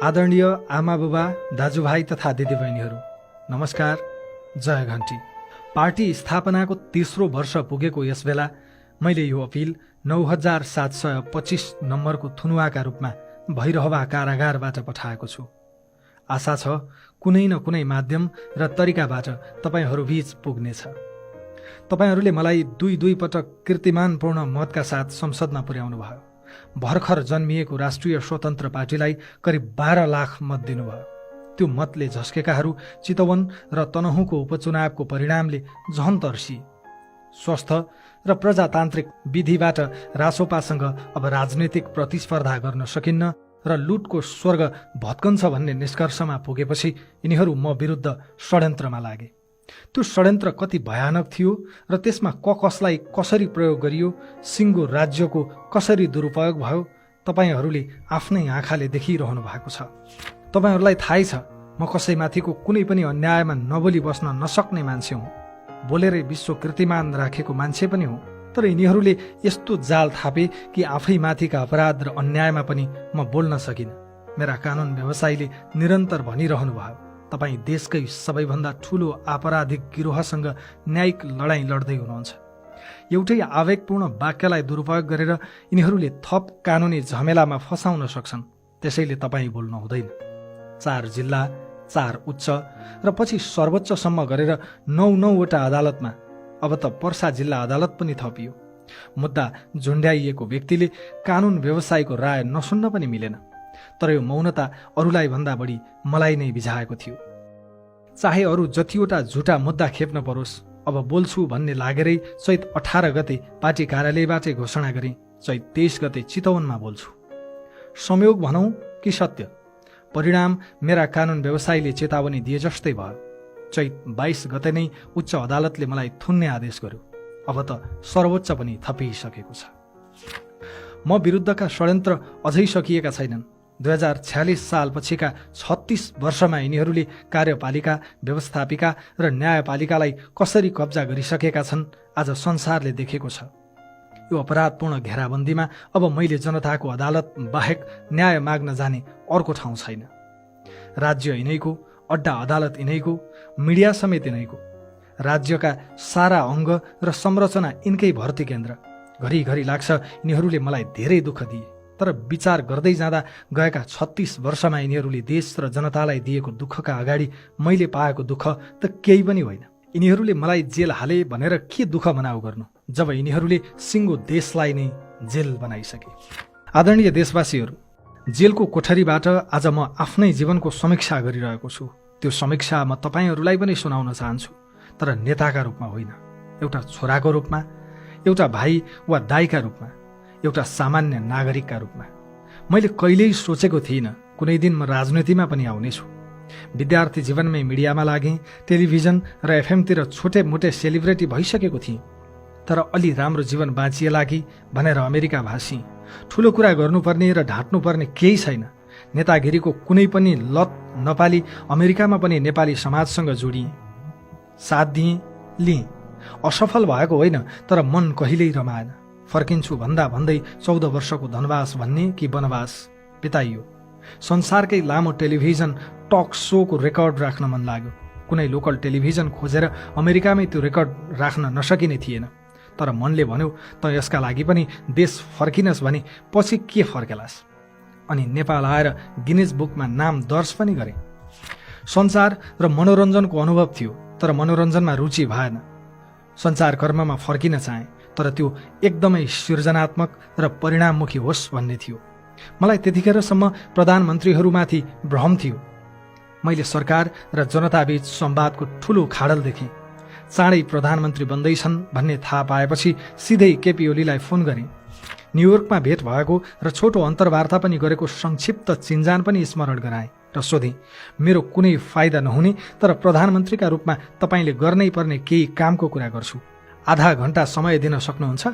आदरणीय आमा बुबा, दाजुभाइ तथा दिदीबहिनीहरू, नमस्कार, जय घन्टी। पार्टी स्थापनाको तेस्रो वर्ष पुगेको यस बेला मैले यो अपिल 9725 नम्बरको थुनुवाका रूपमा भैरहवा कारागारबाट पठाएको छु। आशा छ कुनै न कुनै माध्यम र तरिकाबाट तपाईहरूबीच पुग्नेछ। तपाईहरूले मलाई दुई पटक कीर्तिमानपूर्ण मतका साथ संसदमा पुर्याउनु भयो। भर्खर जन्मिएको राष्ट्रिय स्वतन्त्र पार्टीलाई करिब 12 लाख मत दिनुभयो। त्यो मतले झस्केकाहरू चितवन र तनहुँको उपचुनावको परिणामले झन तर्सिए। स्वस्थ र प्रजातान्त्रिक विधिबाट रासोपासँग अब राजनीतिक प्रतिस्पर्धा गर्न सकिन्न र लुटको स्वर्ग भत्कन्छ भन्ने निष्कर्षमा पुगेपछि यिनीहरू म विरुद्ध षड्यन्त्रमा लागे। त्यो षड्यन्त्र कति भयानक थियो र त्यसमा कसलाई कसरी प्रयोग गरियो, सिङ्गो राज्यको कसरी दुरुपयोग भयो, तपाईहरूले आफ्नै आँखाले देखिरहनु भएको छ। तपाईहरूलाई थाहै छ म कसैमाथिको कुनै पनि अन्यायमा नबोली बस्न नसक्ने मान्छे हुँ। बोलेरै विश्व कीर्तिमान राखेको मान्छे पनि हुँ। तर यिनीहरूले यस्तो जाल थापे कि आफैमाथिका अपराध र अन्यायमा पनि म बोल्न सकिनँ। मेरा कानुन व्यवसायीले निरन्तर भनिरहनु भयो, तपाईँ देशकै सबैभन्दा ठूलो आपराधिक गिरोहसँग न्यायिक लडाईँ लड्दै हुनुहुन्छ। एउटै आवेगपूर्ण वाक्यलाई दुरुपयोग गरेर यिनीहरूले थप कानुनी झमेलामा फसाउन सक्छन्। त्यसैले तपाईँ बोल्नु हुँदैन। 4 जिल्ला, 4 उच्च र पछि सर्वोच्चसम्म गरेर 9वटा अदालतमा, अब त पर्सा जिल्ला अदालत पनि थपियो। मुद्दा झुन्ड्याइएको व्यक्तिले कानुन व्यवसायको राय नसुन्न पनि मिलेन। तर यो मौनता अरूलाई भन्दा बढी मलाई नै बिझाएको थियो। चाहे अरू जतिवटा झुटा मुद्दा खेप्न परोस्, अब बोल्छु भन्ने लागेरै चैत 18 गते पार्टी कार्यालयबाटै घोषणा गरे चैत 23 गते चितवनमा बोल्छु। संयोग भनौँ कि सत्य, परिणाम मेरा कानुन व्यवसायीले चेतावनी दिए जस्तै भयो। चैत 22 गते नै उच्च अदालतले मलाई थुन्ने आदेश गर्यो। अब त सर्वोच्च पनि थपिसकेको छ। म विरुद्धका षड्यन्त्र अझै सकिएका छैनन्। 2046 साल पछिका 36 वर्षमा यिनीहरूले कार्यपालिका, व्यवस्थापिका र न्यायपालिकालाई कसरी कब्जा गरिसकेका छन् आज संसारले देखेको छ। यो अपराधपूर्ण घेराबन्दीमा अब मैले जनताको अदालत बाहेक न्याय माग्न जाने अर्को ठाउँ छैन। राज्य यिनैको, अड्डा अदालत यिनैको, मिडिया समेत यिनैको। राज्यका सारा अङ्ग र संरचना यिनकै भर्ती केन्द्र। घरिघरि लाग्छ यिनीहरूले मलाई धेरै दुःख दिए, तर विचार गर्दै जाँदा गएका 36 वर्षमा यिनीहरूले देश र जनतालाई दिएको दुःखका अगाडि मैले पाएको दुःख त केही पनि होइन। यिनीहरूले मलाई जेल हाले भनेर के दुःख मनाउ गर्नु, जब यिनीहरूले सिङ्गो देशलाई नै जेल बनाइसके। आदरणीय देशवासीहरू, जेलको कोठरीबाट आज म आफ्नै जीवनको समीक्षा गरिरहेको छु। त्यो समीक्षा म तपाईँहरूलाई पनि सुनाउन चाहन्छु, तर नेताका रूपमा होइन, एउटा छोराको रूपमा, एउटा भाइ वा दाइका रूपमा, एउटा सामान्य नागरिकका रूपमा। मैले कहिल्यै सोचेको थिइनँ कुनै दिन म राजनीतिमा पनि आउनेछु। विद्यार्थी जीवनमै मिडियामा लागेँ, टेलिभिजन र एफएमतिर छोटे मोटे सेलिब्रेटी भइसकेको थिएँ। तर अलि राम्रो जीवन बाँचिएला कि भनेर अमेरिका भाषी। ठुलो कुरा गर्नुपर्ने र ढाँट्नुपर्ने केही छैन। नेतागिरीको कुनै पनि लत नपाली अमेरिकामा पनि नेपाली समाजसँग जोडिएँ, साथ दिएँ, लिएँ। असफल भएको होइन, तर मन कहिल्यै रमाएन। फर्किन्छु भन्दा भन्दै 14 वर्षको धनवास भन्ने कि वनवास बिताइयो। संसारकै लामो टेलिभिजन टक सोको रेकर्ड राख्न मन लाग्यो। कुनै लोकल टेलिभिजन खोजेर अमेरिकामै त्यो रेकर्ड राख्न नसकिने थिएन। तर मनले भन्यो त यसका लागि पनि देश फर्किनस् भने पछि के फर्केलास्। अनि नेपाल आएर गिनिज बुकमा नाम दर्ज पनि गरे। सञ्चार र मनोरञ्जनको अनुभव थियो, तर मनोरञ्जनमा रुचि भएन। सञ्चारकर्ममा फर्किन चाहे, तर त्यो एकदमै सृजनात्मक र परिणाममुखी होस् भन्ने थियो। मलाई त्यतिखेरसम्म प्रधानमन्त्रीहरूमाथि भ्रम थियो। मैले सरकार र जनताबीच संवादको ठूलो खाडल देखेँ। चाँडै प्रधानमन्त्री बन्दैछन् भन्ने थाहा पाएपछि सिधै केपी ओलीलाई फोन गरेँ। न्युयोर्कमा भेट भएको र छोटो अन्तर्वार्ता पनि गरेको संक्षिप्त चिन्जान पनि स्मरण गराएँ र सोधेँ, मेरो कुनै फाइदा नहुने तर प्रधानमन्त्रीका रूपमा तपाईँले गर्नै पर्ने केही कामको कुरा गर्छु, आधा घण्टा समय दिन सक्नुहुन्छ?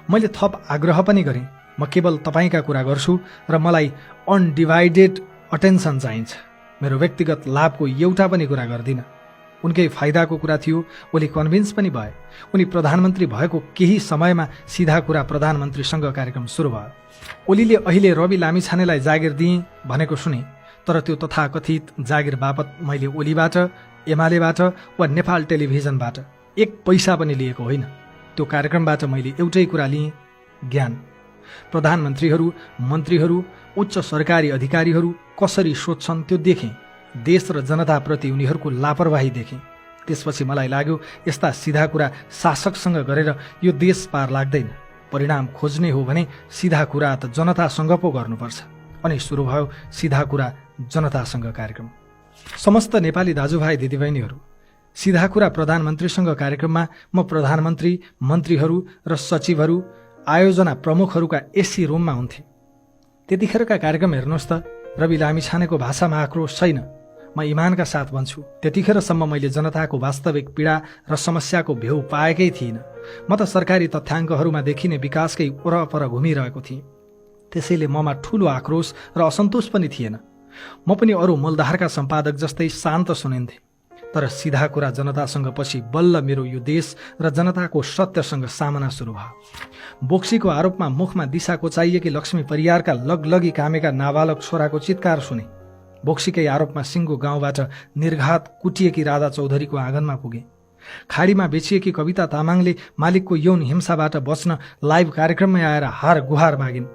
मैले थप आग्रह पनि गरेँ, म केवल तपाईँका कुरा गर्छु र मलाई अनडिभाइडेड अटेन्सन चाहिन्छ। मेरो व्यक्तिगत लाभको एउटा पनि कुरा गर्दिनँ। उनकै फाइदाको कुरा थियो। ओली कन्भिन्स पनि भए। उनी प्रधानमन्त्री भएको केही समयमा सिधा कुरा प्रधानमन्त्रीसँग कार्यक्रम सुरु भयो। ओलीले अहिले रवि लामिछानेलाई जागिर दिए भनेको सुने, तर त्यो तथाकथित जागिर बापत मैले ओलीबाट, एमालेबाट वा नेपाल टेलिभिजनबाट एक पैसा पनि लिएको होइन। त्यो कार्यक्रमबाट मैले एउटै कुरा लिएँ, ज्ञान। प्रधानमन्त्रीहरू, मन्त्रीहरू, उच्च सरकारी अधिकारीहरू कसरी सोध्छन् त्यो देखेँ। देश र जनताप्रति उनीहरूको लापरवाही देखेँ। त्यसपछि मलाई लाग्यो यस्ता सिधा कुरा शासकसँग गरेर यो देश पार लाग्दैन। परिणाम खोज्ने हो भने सिधा कुरा त जनतासँग पो गर्नुपर्छ। अनि सुरु भयो सिधा कुरा जनतासँग कार्यक्रम। समस्त नेपाली दाजुभाइ दिदीबहिनीहरू, सिधा कुरा प्रधानमन्त्रीसँग कार्यक्रममा म प्रधानमन्त्री, मन्त्रीहरू र सचिवहरू, आयोजना प्रमुखहरूका एसी रुममा हुन्थे। त्यतिखेरका कार्यक्रम हेर्नुहोस् त, रवि लामिछानेको भाषामा आक्रोश छैन। म इमानका साथ भन्छु, त्यतिखेरसम्म मैले जनताको वास्तविक पीडा र समस्याको भेउ पाएकै थिइनँ। म त सरकारी तथ्याङ्कहरूमा देखिने विकासकै वरपर घुमिरहेको थिएँ। त्यसैले ममा ठूलो आक्रोश र असन्तोष पनि थिएन। म पनि अरू मूलधारका सम्पादक जस्तै शान्त सुनिन्थे। तर सिधा कुरा जनतासँग पछि बल्ल मेरो यो देश र जनताको सत्यसँग सामना सुरु भयो। बोक्सीको आरोपमा मुखमा दिशा कोचाइएकी लक्ष्मी परियारका लगलगी कामेका नाबालक छोराको चित्कार सुने। बोक्सीकै आरोपमा सिङ्गो गाउँबाट निर्घात कुटिएकी राधा चौधरीको आँगनमा पुगे। खाडीमा बेचिएकी कविता तामाङले मालिकको यौन हिंसाबाट बच्न लाइभ कार्यक्रममै आएर हार गुहार मागिन्।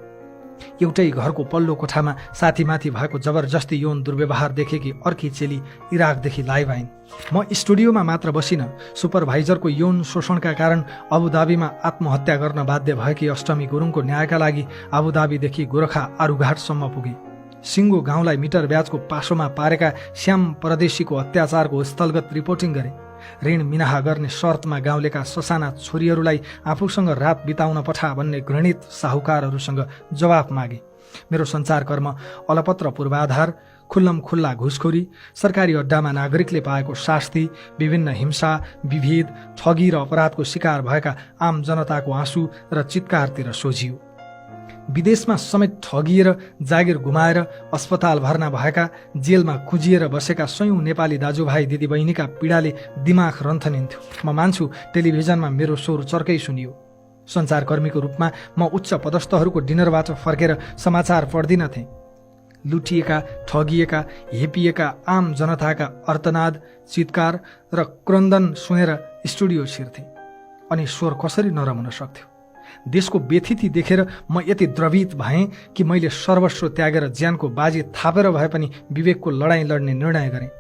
एउटै घरको पल्लो कोठामा साथीमाथि भएको जबरजस्ती यौन दुर्व्यवहार देखेकी अर्की चेली इराकदेखि लाइभ आइन्। म स्टुडियोमा मात्र बसिन, सुपरभाइजरको यौन शोषणका कारण अबुधाबीमा आत्महत्या गर्न बाध्य भएकी अष्टमी गुरुङको न्यायका लागि अबुधाबीदेखि गोरखा आरुघाटसम्म पुगे। सिङ्गो गाउँलाई मिटर ब्याजको पासोमा पारेका श्याम परदेशीको अत्याचारको स्थलगत रिपोर्टिङ गरे। ऋण मिनाहा गर्ने शर्तमा गाउँलेका ससाना छोरीहरूलाई आफूसँग रात बिताउन पठा भन्ने घृणित साहुकारहरूसँग जवाफ मागे। मेरो सञ्चारकर्म अलपत्र पूर्वाधार, खुल्लम खुल्ला घुसखोरी, सरकारी अड्डामा नागरिकले पाएको शास्ति, विभिन्न हिंसा, विभेद, ठगी र अपराधको शिकार भएका आम जनताको आँसु र चित्कारतिर सोझियो। विदेशमा समेत ठगिएर जागिर गुमाएर अस्पताल भर्ना भएका, जेलमा कुजिएर बसेका सयौं नेपाली दाजुभाइ दिदीबहिनीका पीडाले दिमाग रन्थनिन्थ्यो। म मान्छु टेलिभिजनमा मेरो स्वर चर्कै सुनियो। सञ्चारकर्मीको रूपमा म उच्च पदस्थहरूको डिनरबाट फर्केर समाचार पढ्दिनथे। लुटिएका, ठगिएका, हेपिएका आम जनताका अर्तनाद, चित्कार र क्रन्दन सुनेर स्टुडियो छिर्थे। अनि स्वर कसरी नरम हुन सक्थ्यो? देशको व्यथिति देखेर म यति द्रवित भएँ कि मैले सर्वस्व त्यागेर ज्यानको बाजी थापेर भए पनि विवेकको लडाईँ लड्ने निर्णय गरेँ।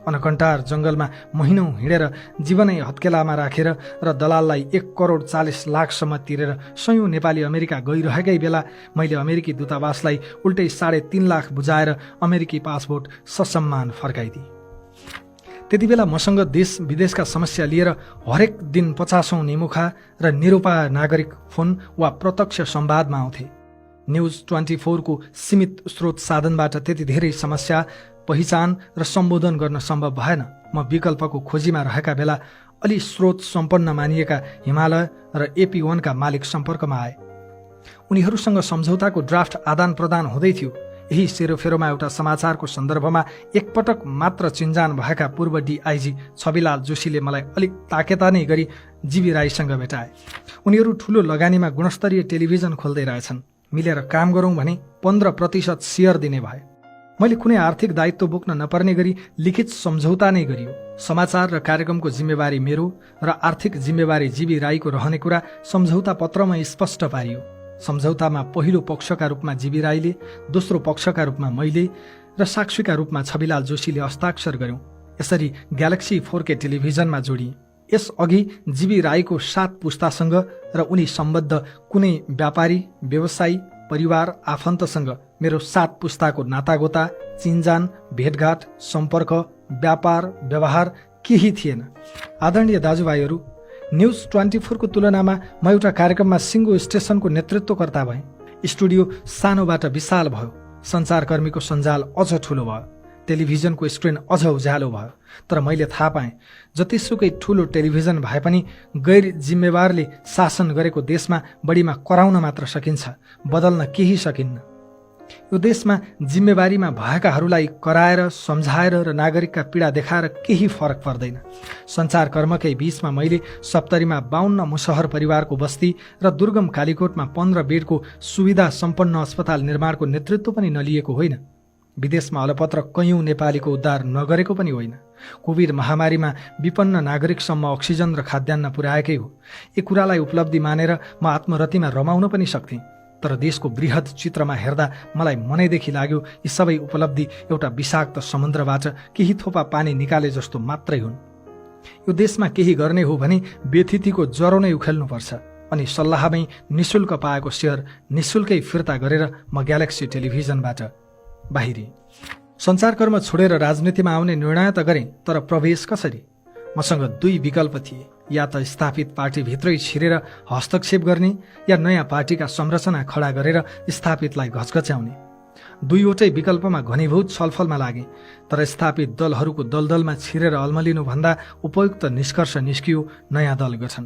अनकन्टार जङ्गलमा महिनौँ हिँडेर जीवनै हत्केलामा राखेर र दलाललाई 1,40,00,000 तिरेर सयौं नेपाली अमेरिका गइरहेकै बेला मैले अमेरिकी दूतावासलाई उल्टै 3.5 लाख बुझाएर अमेरिकी पासपोर्ट ससम्मान फर्काइदिएँ। त्यति बेला मसँग देश विदेशका समस्या लिएर हरेक दिन 50औं निमुखा र निरुपाय नागरिक फोन वा प्रत्यक्ष संवादमा आउँथे। न्युज 24 को सीमित स्रोत साधनबाट त्यति धेरै समस्या पहिचान र सम्बोधन गर्न सम्भव भएन। म विकल्पको खोजीमा रहेका बेला अलि स्रोत सम्पन्न मानिएका हिमालय र AP1 का मालिक सम्पर्कमा आए। उनीहरूसँग सम्झौताको ड्राफ्ट आदान प्रदान हुँदै थियो। यही सेरोफेरोमा एउटा समाचारको सन्दर्भमा एकपटक मात्र चिन्जान भएका पूर्व DIG छविलाल जोशीले मलाई अलिक ताकेता नै गरी जीवी राईसँग भेटाए। उनीहरू ठूलो लगानीमा गुणस्तरीय टेलिभिजन खोल्दै रहेछन्। मिलेर काम गरौँ भने 15% शेयर दिने भए। मैले कुनै आर्थिक दायित्व बोक्न नपर्ने गरी लिखित सम्झौता नै गरियो। समाचार र कार्यक्रमको जिम्मेवारी मेरो र आर्थिक जिम्मेवारी जीवी राईको रहने कुरा सम्झौता पत्रमा स्पष्ट पारियो। सम्झौतामा पहिलो पक्षका रूपमा जीवी राईले, दोस्रो पक्षका रूपमा मैले र साक्षीका रूपमा छविलाल जोशीले हस्ताक्षर गर्यौं। यसरी ग्यालेक्सी 4K टेलिभिजनमा जोडिए। यसअघि जीवी राईको 7 पुस्तासँग र उनी सम्बद्ध कुनै व्यापारी, व्यवसायी, परिवार, आफन्तसँग मेरो 7 पुस्ताको नातागोता, चिन्जान, भेटघाट, सम्पर्क, व्यापार, व्यवहार केही थिएन। आदरणीय दाजुभाइहरू, न्युज 24 को तुलनामा म एउटा कार्यक्रममा सिङ्गो स्टेसनको नेतृत्वकर्ता भएँ। स्टुडियो सानोबाट विशाल भयो। सञ्चारकर्मीको सञ्जाल अझ ठूलो भयो। टेलिभिजनको स्क्रिन अझ उज्यालो भयो। तर मैले थाहा पाएँ, जतिसुकै ठूलो टेलिभिजन भए पनि गैर जिम्मेवारले शासन गरेको देशमा बढीमा कराउन मात्र सकिन्छ, बदल्न केही सकिन्न। यो देशमा जिम्मेवारीमा भएकाहरूलाई कराएर, सम्झाएर र नागरिकका पीडा देखाएर केही फरक पर्दैन। सञ्चारकर्मकै बीचमा मैले सप्तरीमा 52 मुसहर परिवारको बस्ती र दुर्गम कालीकोटमा 15 बेडको सुविधा सम्पन्न अस्पताल निर्माणको नेतृत्व पनि नलिएको होइन। विदेशमा अलपत्र कैयौँ नेपालीको उद्धार नगरेको पनि होइन। कोभिड महामारीमा विपन्न नागरिकसम्म अक्सिजन र खाद्यान्न पुर्याएकै हो। यी कुरालाई उपलब्धि मानेर म आत्मरतिमा रमाउन पनि सक्थेँ, तर देशको बृहत चित्रमा हेर्दा मलाई मनैदेखि लाग्यो यी सबै उपलब्धि एउटा विषाक्त समुद्रबाट केही थोपा पानी निकाले जस्तो मात्रै हुन्। यो देशमा केही गर्ने हो भने व्यथितिको ज्वरो नै उखेल्नुपर्छ अनि सल्लाहमै निशुल्क पाएको सेयर निशुल्कै फिर्ता गरेर म ग्यालेक्सी टेलिभिजनबाट बाहिरी। सञ्चारकर्म छोडेर राजनीतिमा आउने निर्णय त गरेँ, तर प्रवेश कसरी? मसँग दुई विकल्प थिए, या त स्थापित पार्टीभित्रै छिरेर हस्तक्षेप गर्ने या नयाँ पार्टीका संरचना खडा गरेर स्थापितलाई घचघच्याउने। दुईवटै विकल्पमा घनीभूत छलफलमा लागे, तर स्थापित दलहरूको दलदलमा छिरेर अल्मलिनुभन्दा उपयुक्त निष्कर्ष निस्कियो नयाँ दल गठन।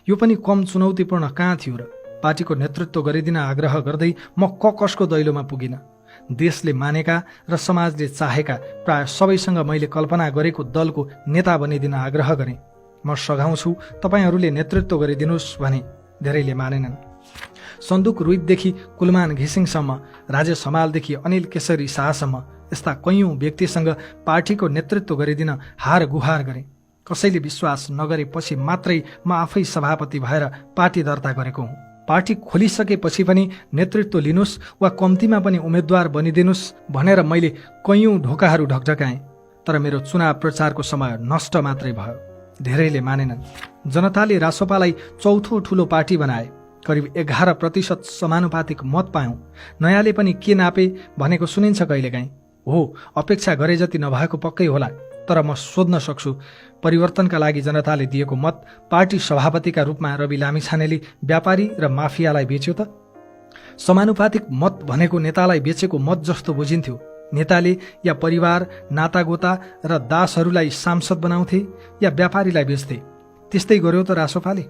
यो पनि कम चुनौतीपूर्ण कहाँ थियो र? पार्टीको नेतृत्व गरिदिन आग्रह गर्दै म कसको दैलोमा पुगिन। देशले मानेका र समाजले चाहेका प्राय सबैसँग मैले कल्पना गरेको दलको नेता बनिदिन आग्रह गरेँ। म सघाउँछु, तपाईँहरूले नेतृत्व गरिदिनुहोस् भने धेरैले मानेनन्। सन्दुक रुइतदेखि कुलमान घिसिङसम्म, राजेश हमालदेखि अनिल केसरी शाहसम्म यस्ता कैयौँ व्यक्तिसँग पार्टीको नेतृत्व गरिदिन हार गुहार गरेँ। कसैले विश्वास नगरेपछि मात्रै म आफै सभापति भएर पार्टी दर्ता गरेको हुँ। पार्टी खोलिसकेपछि पनि नेतृत्व लिनुहोस् वा कम्तीमा पनि उम्मेद्वार बनिदिनुहोस् भनेर मैले कैयौँ ढोकाहरू ढकढकाएँ, तर मेरो चुनाव प्रचारको समय नष्ट मात्रै भयो। धेरैले मानेनन्। जनताले रासोपालाई चौथो ठूलो पार्टी बनाए, करिब 11% समानुपातिक मत पायौँ। नयाँले पनि के नापे भनेको सुनिन्छ कहिलेकाहीँ। हो, अपेक्षा गरे जति नभएको पक्कै होला, तर म सोध्न सक्छु, परिवर्तनका लागि जनताले दिएको मत पार्टी सभापतिका रूपमा रवि लामिछानेले व्यापारी र माफियालाई बेच्यो त? समानुपातिक मत भनेको नेतालाई बेचेको मत जस्तो बुझिन्थ्यो। नेताले या परिवार, नातागोता र दासहरूलाई सांसद बनाउँथे या व्यापारीलाई बेच्थे। त्यस्तै गर्यो त रासोपाले।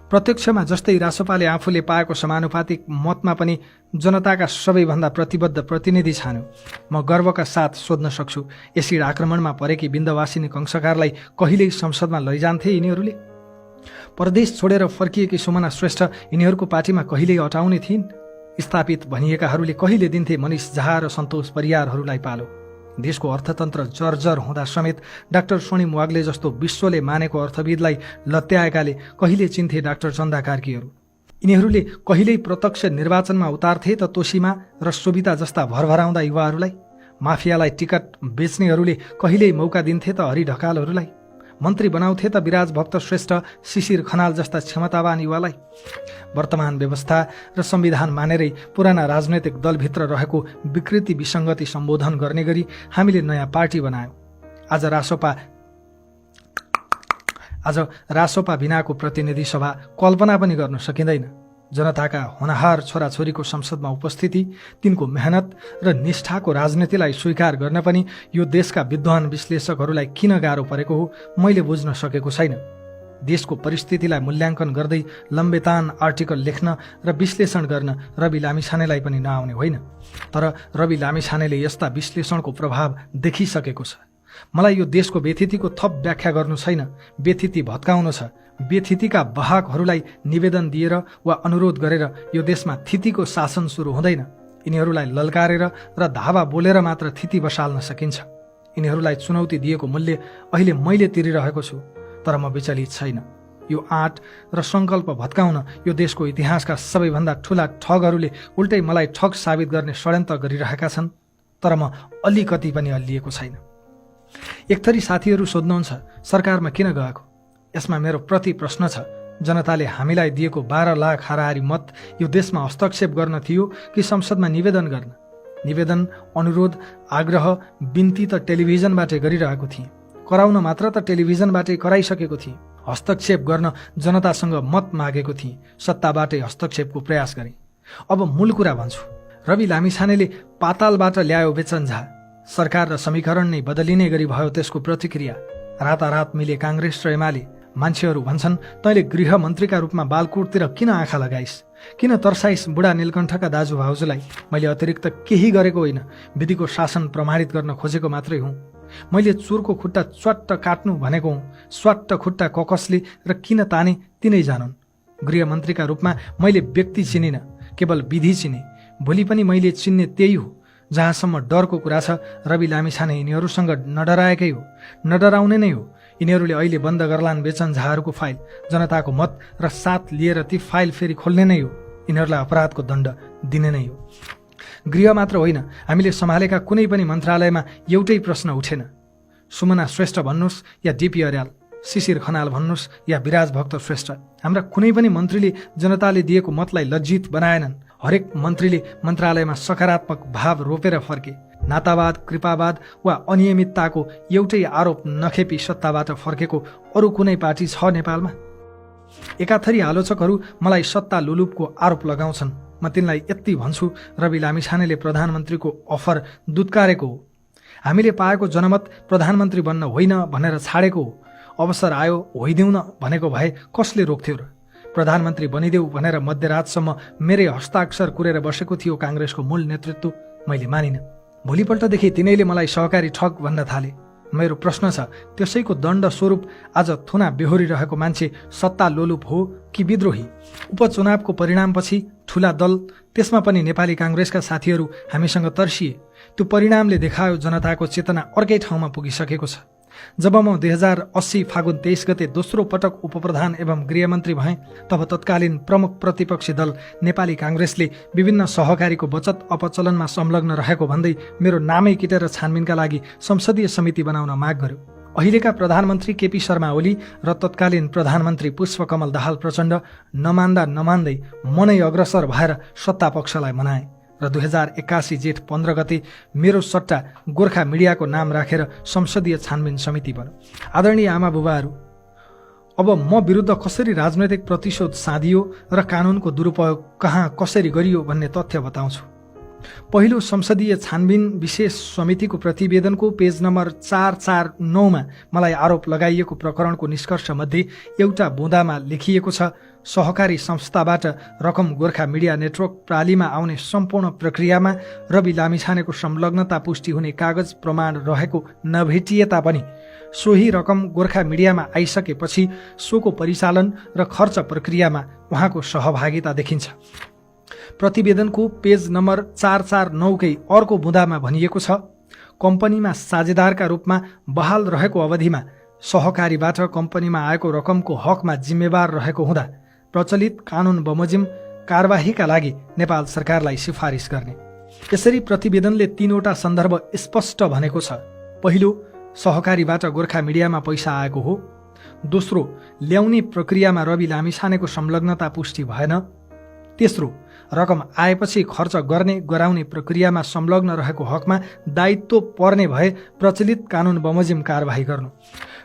प्रत्यक्षमा जस्तै रासोपाले आफूले पाएको समानुपातिक मतमा पनि जनताका सबैभन्दा प्रतिबद्ध प्रतिनिधि छान्यो। म गर्वका साथ सोध्न सक्छु, एसिड आक्रमणमा परेकी बिन्दवासिनी कंसकारलाई कहिल्यै संसदमा लैजान्थे यिनीहरूले? परदेश छोडेर फर्किएकी सुमना श्रेष्ठ यिनीहरूको पार्टीमा कहिल्यै अटाउने थिइन्? स्थापित भनिएकाहरूले कहिले दिन्थे मनिष झा र सन्तोष परियारहरूलाई पालो? देशको अर्थतन्त्र जर्जर हुँदा समेत डाक्टर स्वर्णिम वाग्ले जस्तो विश्वले मानेको अर्थविदलाई लत्याएकाले कहिले चिन्थे डाक्टर चन्दा कार्कीहरू? यिनीहरूले कहिल्यै प्रत्यक्ष निर्वाचनमा उतार्थे त तोसीमा र सोभिता जस्ता भरभराउँदा युवाहरूलाई? माफियालाई टिकट बेच्नेहरूले कहिल्यै मौका दिन्थे त हरि ढकालहरूलाई? मन्त्री बनाउँथे त विराज भक्त श्रेष्ठ, शिशिर खनाल जस्ता क्षमतावान युवालाई? वर्तमान व्यवस्था र संविधान मानेरै पुराना राजनैतिक दलभित्र रहेको विकृति विसङ्गति सम्बोधन गर्ने गरी हामीले नयाँ पार्टी बनायौँ। आज रासोपा बिनाको प्रतिनिधि सभा कल्पना पनि गर्न सकिँदैन। जनताका होनहार छोराछोरीको संसदमा उपस्थिति, तिनको मेहनत र निष्ठाको राजनीतिलाई स्वीकार गर्न पनि यो देशका विद्वान विश्लेषकहरूलाई किन गाह्रो परेको हो मैले बुझ्न सकेको छैन। देशको परिस्थितिलाई मूल्याङ्कन गर्दै लम्बेतान आर्टिकल लेख्न र विश्लेषण गर्न रवि लामिछानेलाई पनि नआउने होइन, तर रवि लामिछानेले यस्ता विश्लेषणको प्रभाव देखिसकेको छ। मलाई यो देशको व्यथितिको थप व्याख्या गर्नु छैन, व्यथिति भत्काउनु छ। व्यथितिका वाहकहरूलाई निवेदन दिएर वा अनुरोध गरेर यो देशमा थितिको शासन सुरु हुँदैन। यिनीहरूलाई ललकारेर र धावा बोलेर मात्र थिति बसाल्न सकिन्छ। यिनीहरूलाई चुनौती दिएको मूल्य अहिले मैले तिरिरहेको छु, तर म विचलित छैन। यो आँट र सङ्कल्प भत्काउन यो देशको इतिहासका सबैभन्दा ठूला ठगहरूले उल्टै मलाई ठग साबित गर्ने षड्यन्त्र गरिरहेका छन्, तर म अलिकति पनि हल्लिएको छैन। एकथरी साथीहरू सोध्नुहुन्छ, सरकारमा किन गएको? यसमा मेरो प्रति प्रश्न छ, जनताले हामीलाई दिएको 12 लाख हाराहारी मत यो देशमा हस्तक्षेप गर्न थियो कि संसदमा निवेदन गर्न? निवेदन, अनुरोध, आग्रह, बिन्ती त टेलिभिजनबाटै गरिरहेको थिएँ। कराउन मात्र त टेलिभिजनबाटै कराइसकेको थिएँ। हस्तक्षेप गर्न जनतासँग मत मागेको थिएँ, सत्ताबाटै हस्तक्षेपको प्रयास गरेँ। अब मूल कुरा भन्छु। रवि लामिछानेले पातालबाट ल्यायो बेचन झा। सरकार र समीकरण नै बदलिने गरी भयो त्यसको प्रतिक्रिया। रातारात मिले काङ्ग्रेस र एमाले। मान्छेहरू भन्छन्, तैँले गृहमन्त्रीका रूपमा बालकोटतिर किन आँखा लगाइस्, किन तर्साइस् बुढा नीलकण्ठका दाजुभाउजूलाई? मैले अतिरिक्त केही गरेको होइन, विधिको शासन प्रमाणित गर्न खोजेको मात्रै हुँ। मैले चोरको खुट्टा च्वाट्ट काट्नु भनेको हुँ। स्वाट्ट खुट्टा ककसले र किन ताने तिनै जानुन्। गृहमन्त्रीका रूपमा मैले व्यक्ति चिनिन, केवल विधि चिने। भोलि पनि मैले चिन्ने त्यही हो। जहाँसम्म डरको कुरा छ, रवि लामिछाने यिनीहरूसँग नडराएकै हो, नडराउने नै हो। यिनीहरूले अहिले बन्द गर्लान् बेचन झाहरूको फाइल, जनताको मत र साथ लिएर ती फाइल फेरि खोल्ने नै हो। यिनीहरूलाई अपराधको दण्ड दिने नै हो। गृह मात्र होइन, हामीले सम्हालेका कुनै पनि मन्त्रालयमा एउटै प्रश्न उठेन। सुमना श्रेष्ठ भन्नुहोस् या डिपी अर्याल, शिशिर खनाल भन्नुहोस् या विराज भक्त श्रेष्ठ, हाम्रा कुनै पनि मन्त्रीले जनताले दिएको मतलाई लज्जित बनाएनन्। हरेक मन्त्रीले मन्त्रालयमा सकारात्मक भाव रोपेर फर्के। नातावाद, कृपावाद वा अनियमितताको एउटै आरोप नखेपी सत्ताबाट फर्केको अरू कुनै पार्टी छ नेपालमा? एकाथरी आलोचकहरू मलाई सत्ता लुलुपको आरोप लगाउँछन्। म तिनलाई यति भन्छु, रवि लामिछानेले प्रधानमन्त्रीको अफर दुत्कारेको हो। हामीले पाएको जनमत प्रधानमन्त्री बन्न होइन भनेर छाडेको हो। अवसर आयो होइदिउँ न भनेको भए कसले रोक्थ्यो र? प्रधानमन्त्री बनिदेऊ भनेर मध्यरातसम्म मेरै हस्ताक्षर कुरेर बसेको थियो काङ्ग्रेसको मूल नेतृत्व। मैले मानिनँ। भोलिपल्टदेखि तिनैले मलाई सहकारी ठग भन्न थाले। मेरो प्रश्न छ, त्यसैको दण्ड स्वरूप आज थुना बेहोरिरहेको मान्छे सत्ता लोलुप हो कि विद्रोही? उपचुनावको परिणामपछि ठुला दल, त्यसमा पनि नेपाली काङ्ग्रेसका साथीहरू हामीसँग तर्सिए। त्यो परिणामले देखायो जनताको चेतना अर्कै ठाउँमा पुगिसकेको छ। जब म 2080 फागुन 23 गते दोस्रो पटक उपप्रधान एवं गृहमन्त्री भएँ, तब तत्कालीन प्रमुख प्रतिपक्षी दल नेपाली काङ्ग्रेसले विभिन्न सहकारीको बचत अपचलनमा संलग्न रहेको भन्दै मेरो नामै किटेर छानबिनका लागि संसदीय समिति बनाउन माग गर्यो। अहिलेका प्रधानमन्त्री केपी शर्मा ओली र तत्कालीन प्रधानमन्त्री पुष्पकमल दाहाल प्रचण्ड नमान्दै मनै अग्रसर भएर सत्ता पक्षलाई मनाए र 2081 जेठ 15 गते मेरो सट्टा गोर्खा मिडियाको नाम राखेर संसदीय छानबिन समिति बन्यो। आदरणीय आमा बुबाहरू, अब म विरुद्ध कसरी राजनैतिक प्रतिशोध साधियो र कानुनको दुरुपयोग कहाँ कसरी गरियो भन्ने तथ्य बताउँछु। पहिलो संसदीय छानबिन विशेष समितिको प्रतिवेदनको पेज नम्बर 449 मा मलाई आरोप लगाइएको प्रकरणको निष्कर्ष मध्ये एउटा बुँदामा लेखिएको छ, सहकारी संस्थाबाट रकम गोर्खा मिडिया नेटवर्क प्रालीमा आउने सम्पूर्ण प्रक्रियामा रवि लामिछानेको संलग्नता पुष्टि हुने कागज प्रमाण रहेको नभेटिए तापनि सोही रकम गोर्खा मिडियामा आइसकेपछि सोको परिचालन र खर्च प्रक्रियामा उहाँको सहभागिता देखिन्छ। प्रतिवेदनको पेज नम्बर 449 कै अर्को बुँदामा भनिएको छ, कम्पनीमा साझेदारका रूपमा बहाल रहेको अवधिमा सहकारीबाट कम्पनीमा आएको रकमको हकमा जिम्मेवार रहेको हुँदा प्रचलित कानुन बमोजिम कारबाहीका लागि नेपाल सरकारलाई सिफारिस गर्ने। यसरी प्रतिवेदनले 3 वटा सन्दर्भ स्पष्ट भनेको छ। पहिलो, सहकारीबाट गोर्खा मिडियामा पैसा आएको हो। दोस्रो, ल्याउने प्रक्रियामा रवि लामिछानेको संलग्नता पुष्टि भएन। तेस्रो, रकम आएपछि खर्च गर्ने गराउने प्रक्रियामा संलग्न रहेको हकमा दायित्व पर्ने भए प्रचलित कानुन बमोजिम कारबाही गर्नु।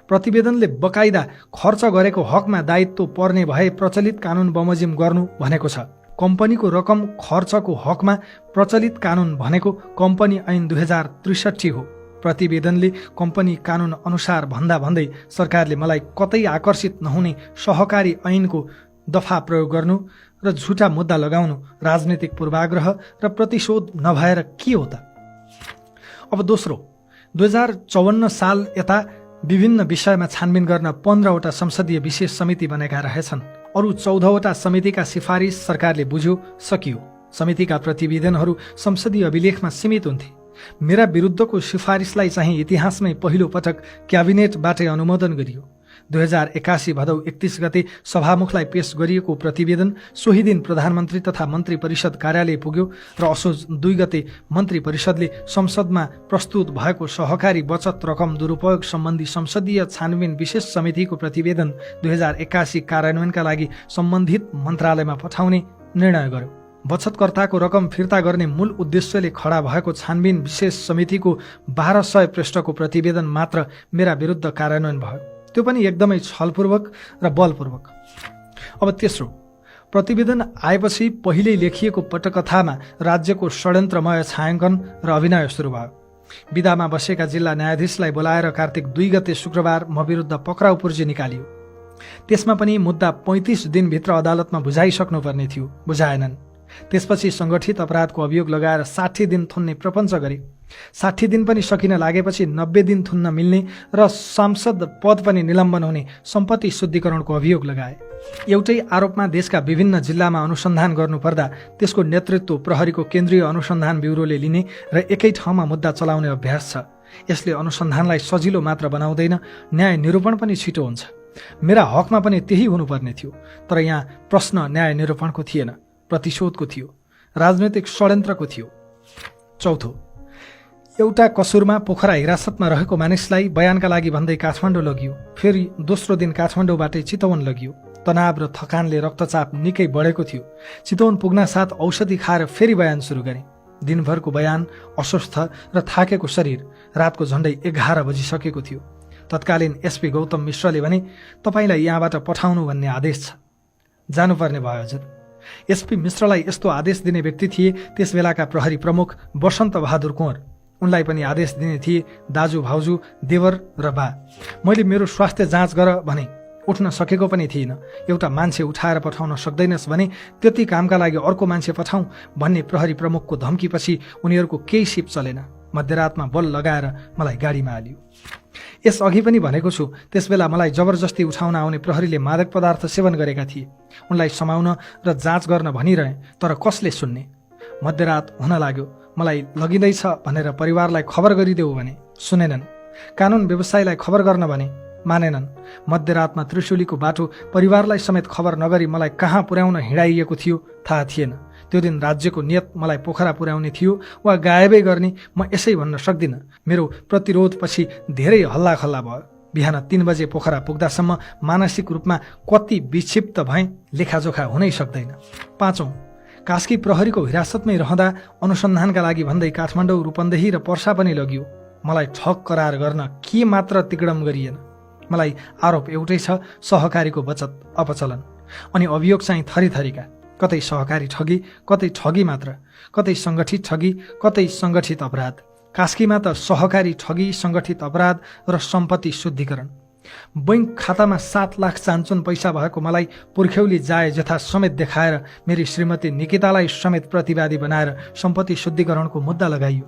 प्रतिवेदनले बकाइदा खर्च गरेको हकमा दायित्व पर्ने भए प्रचलित कानुन बमोजिम गर्नु भनेको छ। कम्पनीको रकम खर्चको हकमा प्रचलित कानुन भनेको कम्पनी ऐन 2063 हो। प्रतिवेदनले कम्पनी कानुन अनुसार भन्दा भन्दै सरकारले मलाई कतै आकर्षित नहुने सहकारी ऐनको दफा प्रयोग गर्नु र झुटा मुद्दा लगाउनु राजनीतिक पूर्वाग्रह र प्रतिशोध नभएर के हो त? अब दोस्रो, 2054 साल यता विभिन्न विषयमा छानबिन गर्न 15 वटा संसदीय विशेष समिति बनेका रहेछन्। अरू 14 वटा समितिका सिफारिस सरकारले बुझ्यो, सकियो। समितिका प्रतिवेदनहरू संसदीय अभिलेखमा सीमित हुन्थे। मेरा विरुद्धको सिफारिसलाई चाहिँ इतिहासमै पहिलो पटक क्याबिनेटबाटै अनुमोदन गरियो। 2081 भदौ 31 गते सभामुखलाई पेश गरिएको प्रतिवेदन सोही दिन प्रधानमन्त्री तथा मन्त्री परिषद कार्यालय पुग्यो र असोज 2 गते मन्त्री परिषदले संसदमा प्रस्तुत भएको सहकारी बचत रकम दुरुपयोग सम्बन्धी संसदीय छानबिन विशेष समितिको प्रतिवेदन 2081 कार्यान्वयनका लागि सम्बन्धित मन्त्रालयमा पठाउने निर्णय गर्यो। बचतकर्ताको रकम फिर्ता गर्ने मूल उद्देश्यले खडा भएको छानबिन विशेष समितिको 1200 पृष्ठको प्रतिवेदन मात्र मेरा विरुद्ध कार्यान्वयन भयो, त्यो पनि एकदमै छलपूर्वक र बलपूर्वक। अब तेस्रो, प्रतिवेदन आएपछि पहिल्यै लेखिएको पटकथामा राज्यको षड्यन्त्रमय छायाङ्कन र अभिनय सुरु भयो। विदामा बसेका जिल्ला न्यायाधीशलाई बोलाएर कार्तिक 2 गते शुक्रबार म विरुद्ध पक्राउ पूर्जी निकालियो। त्यसमा पनि मुद्दा 35 दिनभित्र अदालतमा बुझाइसक्नुपर्ने थियो, बुझाएनन्। त्यसपछि सङ्गठित अपराधको अभियोग लगाएर 60 दिन थुन्ने प्रपञ्च गरे। 60 दिन पनि सकिन लागेपछि 90 दिन थुन्न मिल्ने र सांसद पद पनि निलम्बन हुने सम्पत्ति शुद्धिकरणको अभियोग लगाए। एउटै आरोपमा देशका विभिन्न जिल्लामा अनुसन्धान गर्नुपर्दा त्यसको नेतृत्व प्रहरीको केन्द्रीय अनुसन्धान ब्युरोले लिने र एकै ठाउँमा मुद्दा चलाउने अभ्यास छ। यसले अनुसन्धानलाई सजिलो मात्र बनाउँदैन, न्याय निरूपण पनि छिटो हुन्छ। मेरा हकमा पनि त्यही हुनुपर्ने थियो, तर यहाँ प्रश्न न्याय निरूपणको थिएन, प्रतिशोधको थियो, राजनैतिक षड्यन्त्रको थियो। चौथो, एउटा कसुरमा पोखरा हिरासतमा रहेको मानिसलाई बयानका लागि भन्दै काठमाडौँ लगियो। फेरि दोस्रो दिन काठमाडौँबाटै चितवन लगियो। तनाव र थकानले रक्तचाप निकै बढेको थियो। चितवन पुग्न साथ औषधि खाएर फेरि बयान सुरु गरे। दिनभरको बयान, अस्वस्थ र थाकेको शरीर, रातको झन्डै 11 बजिसकेको थियो। तत्कालीन एसपी गौतम मिश्रले भने, तपाईँलाई यहाँबाट पठाउनु भन्ने आदेश छ। जानुपर्ने भयो हजुर। एसपी मिश्रलाई यस्तो आदेश दिने व्यक्ति थिए त्यस बेलाका प्रहरी प्रमुख वसन्त बहादुर कुँवर। उनलाई पनि आदेश दिने थिए दाजु, भाउजू, देवर र बा। मैले मेरो स्वास्थ्य जाँच गर भने उठ्न सकेको पनि थिइन। एउटा मान्छे उठाएर पठाउन सक्दैनस् भने त्यति कामका लागि अर्को मान्छे पठाउँ भन्ने प्रहरी प्रमुखको धम्कीपछि उनीहरूको केही सिप चलेन। मध्यरातमा बल लगाएर मलाई गाडीमा हाल्यो। यसअघि पनि भनेको छु, त्यसबेला मलाई जबरजस्ती उठाउन आउने प्रहरीले मादक पदार्थ सेवन गरेका थिए। उनलाई समाउन र जाँच गर्न भनिरहे, तर कसले सुन्ने? मध्यरात हुन लाग्यो। मलाई लगिँदैछ भनेर परिवारलाई खबर गरिदेऊ भने सुनेनन्। कानुन व्यवसायीलाई खबर गर्न भने मानेनन्। मध्यरातमा त्रिशुलीको बाटो परिवारलाई समेत खबर नगरी मलाई कहाँ पुर्याउन हिँडाइएको थियो थाहा थिएन। त्यो दिन राज्यको नियत मलाई पोखरा पुर्याउने थियो वा गायबै गर्ने म यसै भन्न सक्दिनँ। मेरो प्रतिरोधपछि धेरै हल्लाखल्ला भयो। बिहान 3 बजे पोखरा पुग्दासम्म मानसिक रूपमा कति विक्षिप्त भएँ लेखाजोखा हुनै सक्दैन। पाँचौं, कास्की प्रहरीको हिरासतमै रहँदा अनुसन्धानका लागि भन्दै काठमाडौँ, रूपन्देही र पर्सा पनि लगियो। मलाई ठग करार गर्न के मात्र तिकडम गरिएन। मलाई आरोप एउटै छ, सहकारीको बचत अपचलन। अनि अभियोग चाहिँ थरीथरीका, कतै सहकारी ठगी, कतै ठगी मात्र, कतै सङ्गठित ठगी, कतै सङ्गठित अपराध। कास्कीमा त सहकारी ठगी, सङ्गठित अपराध र सम्पत्ति शुद्धिकरण। बैंक खातामा 7 लाख चान्चुन पैसा भएको मलाई पुर्ख्यौली जाए जथा समेत देखाएर मेरी श्रीमती निकितालाई समेत प्रतिवादी बनाएर सम्पत्ति शुद्धिकरणको मुद्दा लगाइयो।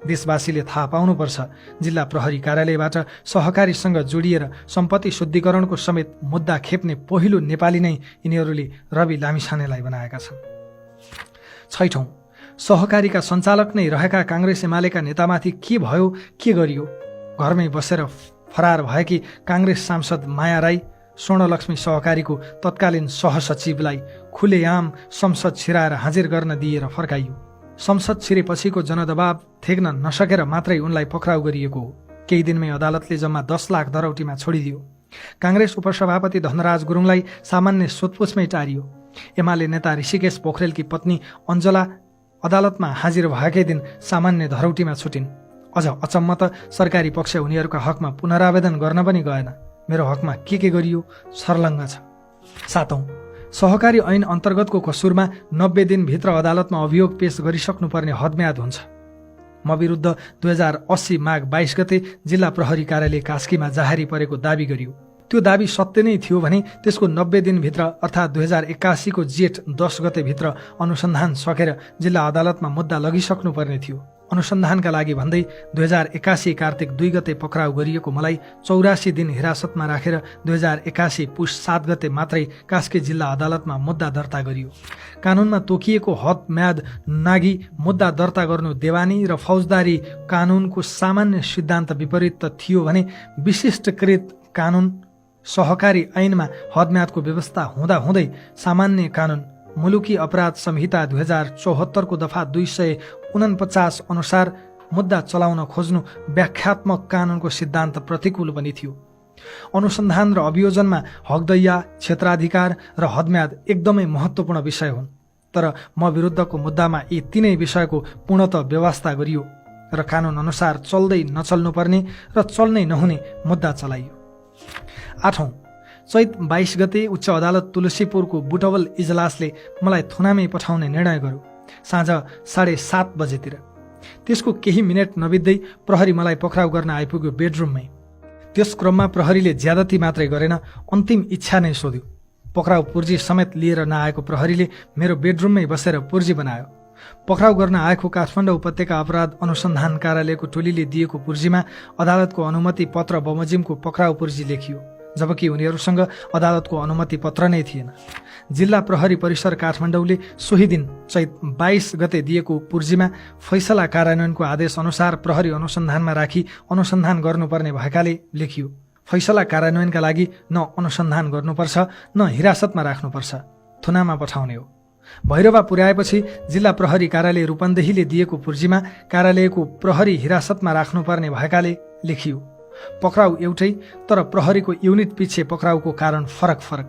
देशवासीले थाहा पाउनुपर्छ, जिल्ला प्रहरी कार्यालयबाट सहकारीसँग जोडिएर सम्पत्ति शुद्धिकरणको समेत मुद्दा खेप्ने पहिलो नेपाली नै यिनीहरूले रवि लामिछानेलाई बनाएका छन्। छैठौं, सहकारीका सञ्चालक नै रहेका काङ्ग्रेस एमालेका नेतामाथि के भयो, के गरियो? घरमै बसेर फरार भएकी काङ्ग्रेस सांसद माया राई स्वर्णलक्ष्मी सहकारीको तत्कालीन सहसचिवलाई खुलेआम संसद छिराएर हाजिर गर्न दिएर फर्काइयो। संसद छिरेपछिको जनदबाब थेग्न नसकेर मात्रै उनलाई पक्राउ गरिएको हो। केही दिनमै अदालतले जम्मा 10 लाख दरौटीमा छोडिदियो। काङ्ग्रेस उपसभापति धनराज गुरुङलाई सामान्य सोधपुछमै टारियो। एमाले नेता ऋषिकेश पोखरेलकी पत्नी अञ्जला अदालतमा हाजिर भएकै दिन सामान्य धरौटीमा छुटिन्। अझ अचम्म त सरकारी पक्ष उनीहरूका हकमा पुनरावेदन गर्न पनि गएन। मेरो हकमा के गरियो सर्लङ्ग छ। सातौं, सहकारी ऐन अन्तर्गतको कसुरमा 90 दिनभित्र अदालतमा अभियोग पेश गरिसक्नुपर्ने हदम्याद हुन्छ। म विरुद्ध 2080 माघ 22 गते जिल्ला प्रहरी कार्यालय कास्कीमा जाहेरी परेको दावी गरियो। त्यो दावी सत्य नै थियो भने त्यसको 90 दिनभित्र अर्थात् 2081 को जेठ 10 गते भित्र अनुसन्धान सकेर जिल्ला अदालतमा मुद्दा लगिसक्नुपर्ने थियो। अनुसन्धानका लागि भन्दै 2081 कार्तिक 2 गते पक्राउ गरिएको मलाई 84 दिन हिरासतमा राखेर 2081 पुष 7 गते मात्रै कास्की जिल्ला अदालतमा मुद्दा दर्ता गरियो। कानुनमा तोकिएको हद म्याद नागी मुद्दा दर्ता गर्नु देवानी र फौजदारी कानुनको सामान्य सिद्धान्त विपरीत त थियो भने विशिष्टकृत कानुन सहकारी ऐनमा हदम्यादको व्यवस्था हुँदाहुँदै सामान्य कानुन मुलुकी अपराध संहिता 2074 को दफा 249 अनुसार मुद्दा चलाउन खोज्नु व्याख्यात्मक कानुनको सिद्धान्त प्रतिकूल पनि थियो। अनुसन्धान र अभियोजनमा हकदैया, क्षेत्राधिकार र हदम्याद एकदमै महत्त्वपूर्ण विषय हुन्। तर म विरुद्धको मुद्दामा यी तीनै विषयको पूर्णतः व्यवस्था गरियो र कानुन अनुसार चल्दै नचल्नुपर्ने र चल्नै नहुने मुद्दा चलाइयो। 8औं, चैत 22 गते उच्च अदालत तुलसीपुरको बुटवल इजलासले मलाई थुनामै पठाउने निर्णय गर्यो साँझ 7:30 बजेतिर। त्यसको केही मिनेट नबित्दै प्रहरी मलाई पक्राउ गर्न आइपुग्यो बेडरुममै। त्यस क्रममा प्रहरीले ज्यादती मात्रै गरेन, अन्तिम इच्छा नै सोध्यो। पक्राउ पुर्जी समेत लिएर नआएको प्रहरीले मेरो बेडरुममै बसेर पुर्जी बनायो। पक्राउ गर्न आएको काठमाडौँ उपत्यका अपराध अनुसन्धान कार्यालयको टोलीले दिएको पुर्जीमा अदालतको अनुमति पत्र बमोजिमको पक्राउ पुर्जी लेखियो, जबकि उनीहरूसँग अदालतको अनुमति पत्र नै थिएन। जिल्ला प्रहरी परिसर काठमाडौँले सोही दिन चैत 22 गते दिएको पुर्जीमा फैसला कार्यान्वयनको आदेश अनुसार प्रहरी अनुसन्धानमा राखी अनुसन्धान गर्नुपर्ने भएकाले लेखियो, फैसला कार्यान्वयनका लागि न अनुसन्धान गर्नुपर्छ न हिरासतमा राख्नुपर्छ, थुनामा पठाउने हो। भैरवा पुर्याएपछि जिल्ला प्रहरी कार्यालय रूपन्देहीले दिएको पुर्जीमा कार्यालयको प्रहरी हिरासतमा राख्नुपर्ने भएकाले लेखियो। पक्राउ एउटै, तर प्रहरीको युनिट पछि पक्राउको कारण फरक फरक।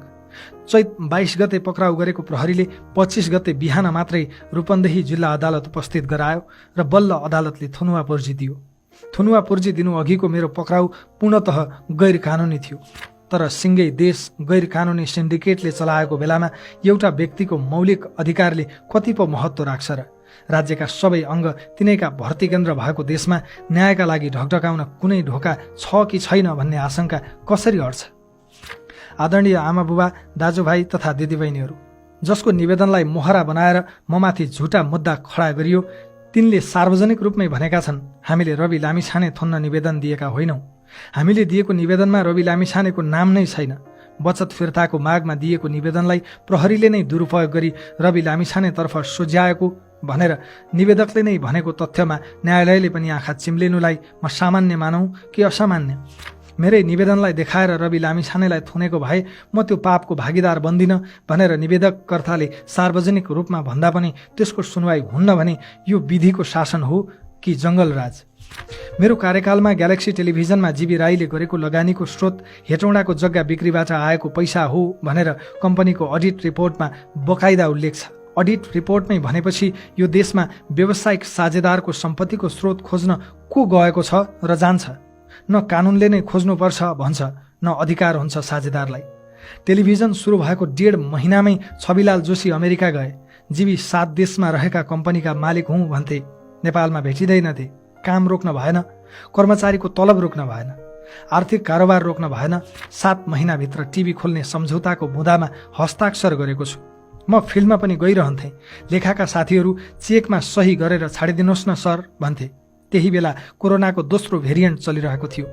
चैत 22 गते पक्राउ गरेको प्रहरीले 25 गते बिहान मात्रै रूपन्देही जिल्ला अदालत उपस्थित गरायो र बल्ल अदालतले थुनुवा पुर्जी दियो। थुनुवा पुर्जी दिनु अघिको मेरो पक्राउ पूर्णतः गैर कानुनी थियो, तर सिङ्गै देश गैर कानुनी सिन्डिकेटले चलाएको बेलामा एउटा व्यक्तिको मौलिक अधिकारले कति पो महत्त्व राख्छ र? राज्यका सबै अङ्ग तिनैका भर्ती केन्द्र भएको देशमा न्यायका लागि ढकढकाउन कुनै ढोका छ कि छैन भन्ने आशंका कसरी हट्छ? आदरणीय आमा बुबा, दाजुभाइ तथा दिदीबहिनीहरू, जसको निवेदनलाई मोहरा बनाएर ममाथि झुटा मुद्दा खडा गरियो, तिनले सार्वजनिक रूपमै भनेका छन् हामीले रवि लामिछाने थुन्न निवेदन दिएका होइनौँ। हामीले दिएको निवेदनमा रवि लामिछानेको नाम नै छैन। बचत फिर्ताको मागमा दिएको निवेदनलाई प्रहरीले नै दुरुपयोग गरी रवि लामिछानेतर्फ सुझ्याएको भनेर निवेदकले नै भनेको तथ्यमा न्यायालयले पनि आँखा चिम्लिनुलाई म सामान्य मानौँ कि असामान्य? मेरै निवेदनलाई देखाएर रवि लामिछानेलाई थुनेको भए म त्यो पापको भागीदार बन्दिनँ भनेर निवेदककर्ताले सार्वजनिक रूपमा भन्दा पनि त्यसको सुनवाई हुन्न भने यो विधिको शासन हो कि जङ्गलराज? मेरो कार्यकालमा ग्यालेक्सी टेलिभिजनमा जीबी राईले गरेको लगानीको स्रोत हेटौँडाको जग्गा बिक्रीबाट आएको पैसा हो भनेर कम्पनीको अडिट रिपोर्टमा बकाइदा उल्लेख छ। अडिट रिपोर्टमै भनेपछि यो देशमा व्यावसायिक साझेदारको सम्पत्तिको स्रोत खोज्न को गएको छ र जान्छ? न कानुनले नै खोज्नुपर्छ भन्छ, न अधिकार हुन्छ साझेदारलाई। टेलिभिजन सुरु भएको 1.5 महिनामै छविलाल जोशी अमेरिका गए। जीबी 7 देशमा रहेका कम्पनीका मालिक हुँ भन्थे, नेपालमा भेटिँदैनथे। काम रोक्न भएन, कर्मचारीको तलब रोक्न भएन, आर्थिक कारोबार रोक्न भएन। 7 महिनाभित्र टिभी खोल्ने सम्झौताको बुँदामा हस्ताक्षर गरेको छु। म फिल्डमा पनि गइरहन्थेँ। लेखाका साथीहरू चेकमा सही गरेर छाडिदिनुहोस् न सर भन्थे। त्यही बेला कोरोनाको दोस्रो भेरिएन्ट चलिरहेको थियो।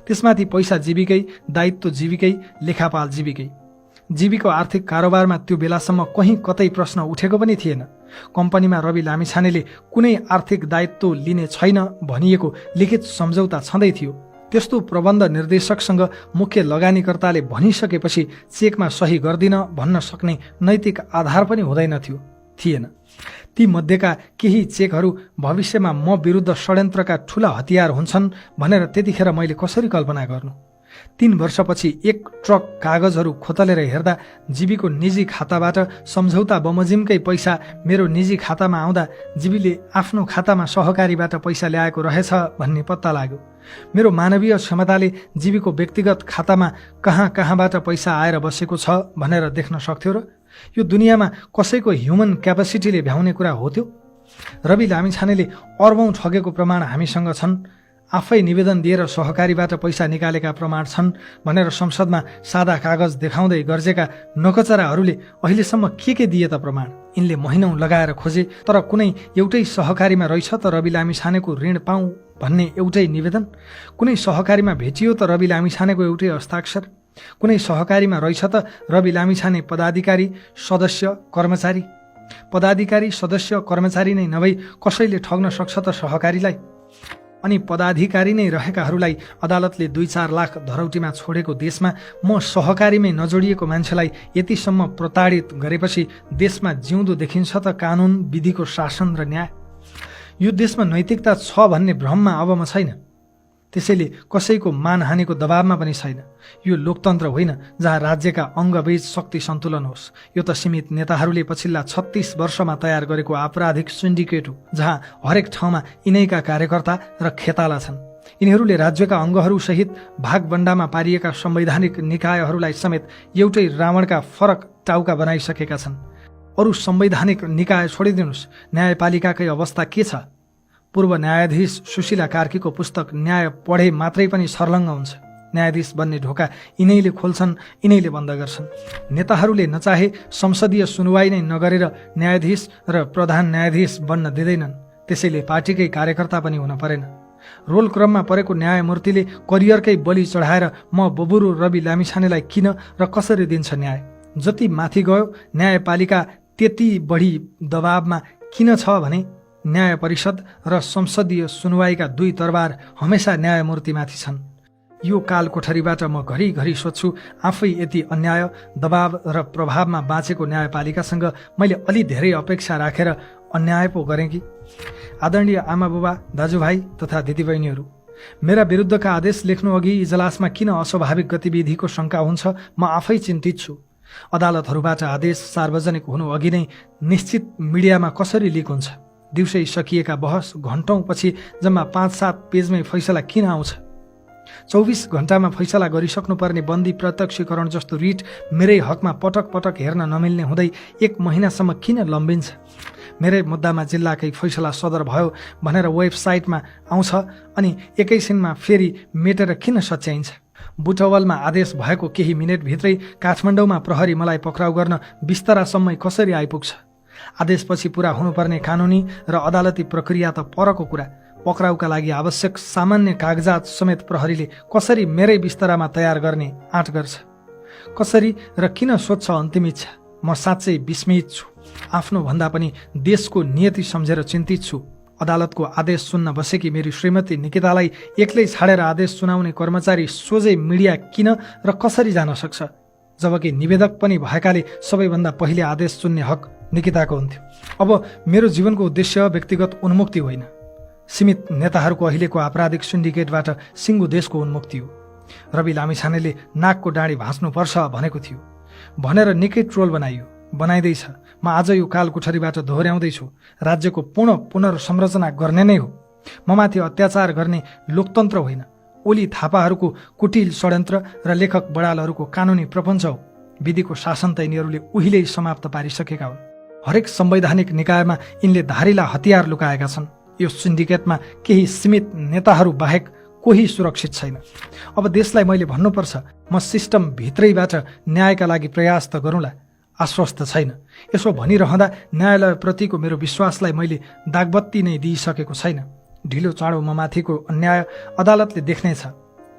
त्यसमाथि पैसा जीविकै, दायित्व जीविकै, लेखापाल जीविकै। जीविको आर्थिक कारोबारमा त्यो बेलासम्म कहीँ कतै प्रश्न उठेको पनि थिएन। कम्पनीमा रवि लामिछानेले कुनै आर्थिक दायित्व लिने छैन भनिएको लिखित सम्झौता छँदै थियो। त्यस्तो प्रबन्ध निर्देशकसँग मुख्य लगानीकर्ताले भनिसकेपछि चेकमा सही गर्दिन भन्न सक्ने नैतिक आधार पनि थिएन। ती मध्येका केही चेकहरू भविष्यमा म विरुद्ध षड्यन्त्रका ठूला हतियार हुन्छन् भनेर त्यतिखेर मैले कसरी कल्पना गर्नु? 3 वर्षपछि 1 ट्रक कागजहरू खोतलेर हेर्दा जीबीको निजी खाताबाट सम्झौता बमोजिमकै पैसा मेरो निजी खातामा आउँदा जीबीले आफ्नो खातामा सहकारीबाट पैसा ल्याएको रहेछ भन्ने पत्ता लाग्यो। मेरो मानवीय क्षमताले जीबीको व्यक्तिगत खातामा कहाँबाट पैसा आएर बसेको छ भनेर देख्न सक्थ्यो र? यो दुनियाँमा कसैको ह्युमन क्यापासिटीले भ्याउने कुरा हो त्यो? रवि लामिछानेले अर्बौं ठगेको प्रमाण हामीसँग छन्। आफै निवेदन दिएर सहकारीबाट पैसा निकालेका प्रमाण छन् भनेर संसदमा सादा कागज देखाउँदै गर्जेका नकचराहरूले अहिलेसम्म के दिए त प्रमाण? यिनले महिनौं लगाएर खोजे, तर कुनै एउटै सहकारीमा रहेछ त रवि लामिछानेको ऋण पाऊँ भन्ने एउटै निवेदन? कुनै सहकारीमा भेटियो त रवि लामिछानेको एउटै हस्ताक्षर? कुनै सहकारीमा रहेछ त रवि लामिछाने पदाधिकारी, सदस्य, कर्मचारी? पदाधिकारी, सदस्य, कर्मचारी नै नभई कसैले ठग्न सक्छ त सहकारीलाई? अनि पदाधिकारी नै रहेकाहरूलाई अदालतले 2-4 लाख धरौटीमा छोडेको देशमा म सहकारीमै नजोडिएको मान्छेलाई यतिसम्म प्रताडित गरेपछि देशमा जिउँदो देखिन्छ त कानुन, विधिको शासन र न्याय? यो देशमा नैतिकता छ भन्ने भ्रममा अब म छैन। त्यसैले कसैको मानहानिको दबावमा पनि छैन। यो लोकतन्त्र होइन जहाँ राज्यका अङ्गबीच शक्ति सन्तुलन होस्। यो त सीमित नेताहरूले पछिल्ला 36 वर्षमा तयार गरेको आपराधिक सिन्डिकेट हो, जहाँ हरेक ठाउँमा यिनैका कार्यकर्ता र खेताला छन्। यिनीहरूले राज्यका अङ्गहरूसहित भागबण्डामा पारिएका संवैधानिक निकायहरूलाई समेत एउटै रावणका फरक टाउका बनाइसकेका छन्। अरू संवैधानिक निकाय छोडिदिनुहोस्, न्यायपालिकाकै अवस्था के छ? पूर्व न्यायाधीश सुशीला कार्कीको पुस्तक न्याय पढे मात्रै पनि सर्लङ्ग हुन्छ। न्यायाधीश बन्ने ढोका यिनैले खोल्छन्, यिनैले बन्द गर्छन्। नेताहरूले नचाहे संसदीय सुनवाई नै नगरेर न्यायाधीश र प्रधान न्यायाधीश बन्न दिँदैनन्। त्यसैले पार्टीकै कार्यकर्ता पनि हुन परेन। रोल क्रममा परेको न्यायमूर्तिले करियरकै बलि चढाएर म बबुरु रवि लामिछानेलाई किन र कसरी दिन्छ न्याय? जति माथि गयो न्यायपालिका त्यति बढी दबावमा किन छ भने न्याय परिषद र संसदीय सुनवाईका दुई तरबार हमेसा न्यायमूर्तिमाथि छन्। यो काल कोठरीबाट म घरिघरि सोध्छु, आफै यति अन्याय, दबाव र प्रभावमा बाँचेको न्यायपालिकासँग मैले अलि धेरै अपेक्षा राखेर अन्याय पो गरेँ कि? आदरणीय आमा बुबा, दाजुभाइ तथा दिदीबहिनीहरू, मेरा विरुद्धका आदेश लेख्नु अघि इजलासमा किन अस्वाभाविक गतिविधिको शङ्का हुन्छ म आफै चिन्तित छु। अदालतहरूबाट आदेश सार्वजनिक हुनु अघि नै निश्चित मिडियामा कसरी लिक हुन्छ? दिउँसै सकिएका बहस घण्टौँपछि जम्मा 5-7 पेजमै फैसला किन आउँछ? 24 घण्टामा फैसला गरिसक्नुपर्ने बन्दी प्रत्यक्षीकरण जस्तो रिट मेरै हकमा पटक पटक हेर्न नमिल्ने हुँदै 1 महिनासम्म किन लम्बिन्छ? मेरै मुद्दामा जिल्लाकै फैसला सदर भयो भनेर वेबसाइटमा आउँछ अनि एकैछिनमा फेरि मेटेर किन सच्याइन्छ? बुटवलमा आदेश भएको केही मिनेटभित्रै काठमाडौँमा प्रहरी मलाई पक्राउ गर्न बिस्तरासम्मै कसरी आइपुग्छ? आदेशपछि पुरा हुनुपर्ने कानुनी र अदालती प्रक्रिया त परको कुरा। पक्राउका लागि आवश्यक सामान्य कागजात समेत प्रहरीले कसरी मेरै बिस्तरामा तयार गर्ने आँट गर्छ? कसरी र किन सोध्छ अन्तिम इच्छा? म साँच्चै विस्मित छु। आफ्नो भन्दा पनि देशको नियति सम्झेर चिन्तित छु। अदालतको आदेश सुन्न बसेकी मेरी श्रीमती निकितालाई एक्लै छाडेर आदेश सुनाउने कर्मचारी सोझै मिडिया किन र कसरी जान सक्छ? जबकि निवेदक पनि भएकाले सबैभन्दा पहिले आदेश सुन्ने हक निकिताको हुन्थ्यो। अब मेरो जीवनको उद्देश्य व्यक्तिगत उन्मुक्ति होइन, सीमित नेताहरूको अहिलेको आपराधिक सिन्डिकेटबाट सिङ्गो देशको उन्मुक्ति हो। रवि लामिछानेले नाकको डाँडी भाँच्नुपर्छ भनेको थियो भनेर निकै ट्रोल बनाइँदैछ। म आज यो काल कोठरीबाट दोहोर्याउँदैछु, राज्यको पूर्ण पुनर्संरचना गर्ने नै हो। ममाथि अत्याचार गर्ने लोकतन्त्र होइन, ओली थापाहरूको कुटिल षड्यन्त्र र लेखक बडालहरूको कानुनी प्रपञ्च हो। विधिको शासन त यिनीहरूले उहिल्यै समाप्त पारिसकेका हुन्। हरेक संवैधानिक निकायमा यिनले धारिला हतियार लुकाएका छन्। यो सिन्डिकेटमा केही सीमित नेताहरू बाहेक कोही सुरक्षित छैन। अब देशलाई मैले भन्नुपर्छ, म सिस्टम भित्रैबाट न्यायका लागि प्रयास त गरौँला, आश्वस्त छैन। यसो भनिरहँदा न्यायालयप्रतिको मेरो विश्वासलाई मैले दागबत्ती नै दिइसकेको छैन। ढिलो चाँडो ममाथिको अन्याय अदालतले देख्नेछ।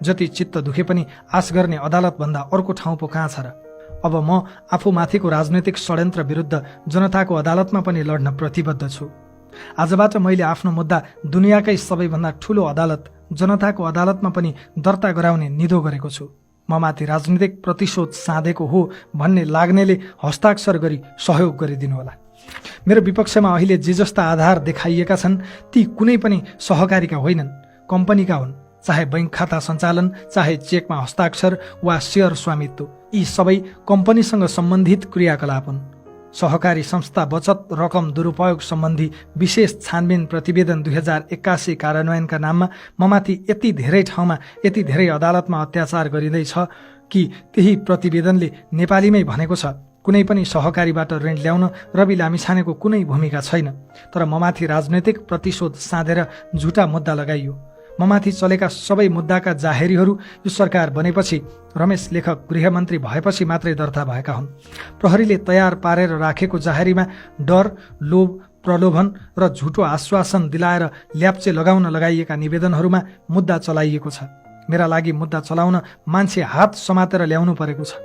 जति चित्त दुखे पनि आश गर्ने अदालतभन्दा अर्को ठाउँ पो कहाँ छ र? अब म आफूमाथिको राजनैतिक षड्यन्त्र विरुद्ध जनताको अदालतमा पनि लड्न प्रतिबद्ध छु। आजबाट मैले आफ्नो मुद्दा दुनियाँकै सबैभन्दा ठुलो अदालत जनताको अदालतमा पनि दर्ता गराउने निधो गरेको छु। ममाथि राजनीतिक प्रतिशोध साधेको हो भन्ने लाग्नेले हस्ताक्षर गरी सहयोग गरिदिनुहोला। मेरो विपक्षमा अहिले जे जस्ता आधार देखाइएका छन् ती कुनै पनि सहकारीका होइनन्, कम्पनीका हुन्। चाहे बैंक खाता सञ्चालन, चाहे चेकमा हस्ताक्षर वा सेयर स्वामित्व, यी सबै कम्पनीसँग सम्बन्धित क्रियाकलाप हुन्। सहकारी संस्था बचत रकम दुरुपयोग सम्बन्धी विशेष छानबिन प्रतिवेदन 2081 कार्यान्वयनका नाममा ममाथि यति धेरै ठाउँमा यति धेरै अदालतमा अत्याचार गरिँदैछ कि त्यही प्रतिवेदनले नेपालीमै भनेको छ, कुनै पनि सहकारीबाट ऋण ल्याउन रवि लामिछानेको कुनै भूमिका छैन। तर ममाथि राजनैतिक प्रतिशोध साधेर झुटा मुद्दा लगाइयो। ममाथि चलेका सबै मुद्दाका जाहेरीहरू यो सरकार बनेपछि रमेश लेखक गृहमन्त्री भएपछि मात्रै दर्ता भएका हुन्। प्रहरीले तयार पारेर राखेको जाहेरीमा डर, लोभ, प्रलोभन र झुटो आश्वासन दिलाएर ल्याप्चे लगाउन लगाइएका निवेदनहरूमा मुद्दा चलाइएको छ। मेरा लागि मुद्दा चलाउन मान्छे हात समातेर ल्याउनु परेको छ।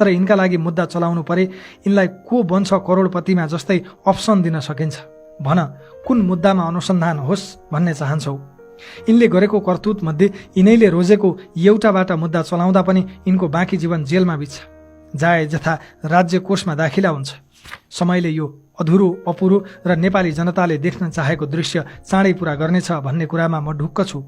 तर यिनका लागि मुद्दा चलाउनु परे यिनलाई को बन्छ करोडपतिमा जस्तै अप्सन दिन सकिन्छ? भन, कुन मुद्दामा अनुसन्धान होस् भन्ने चाहन्छौ? यिनले गरेको करतुत मध्ये यिनैले रोजेको एउटाबाट मुद्दा चलाउँदा पनि यिनको बाँकी जीवन जेलमा बित्छ। जाय जथा राज्य कोषमा दाखिला हुन्छ। समयले यो अधुरो, अपुरो र नेपाली जनताले देख्न चाहेको दृश्य चाँडै पुरा गर्नेछ भन्ने कुरामा म ढुक्क छु।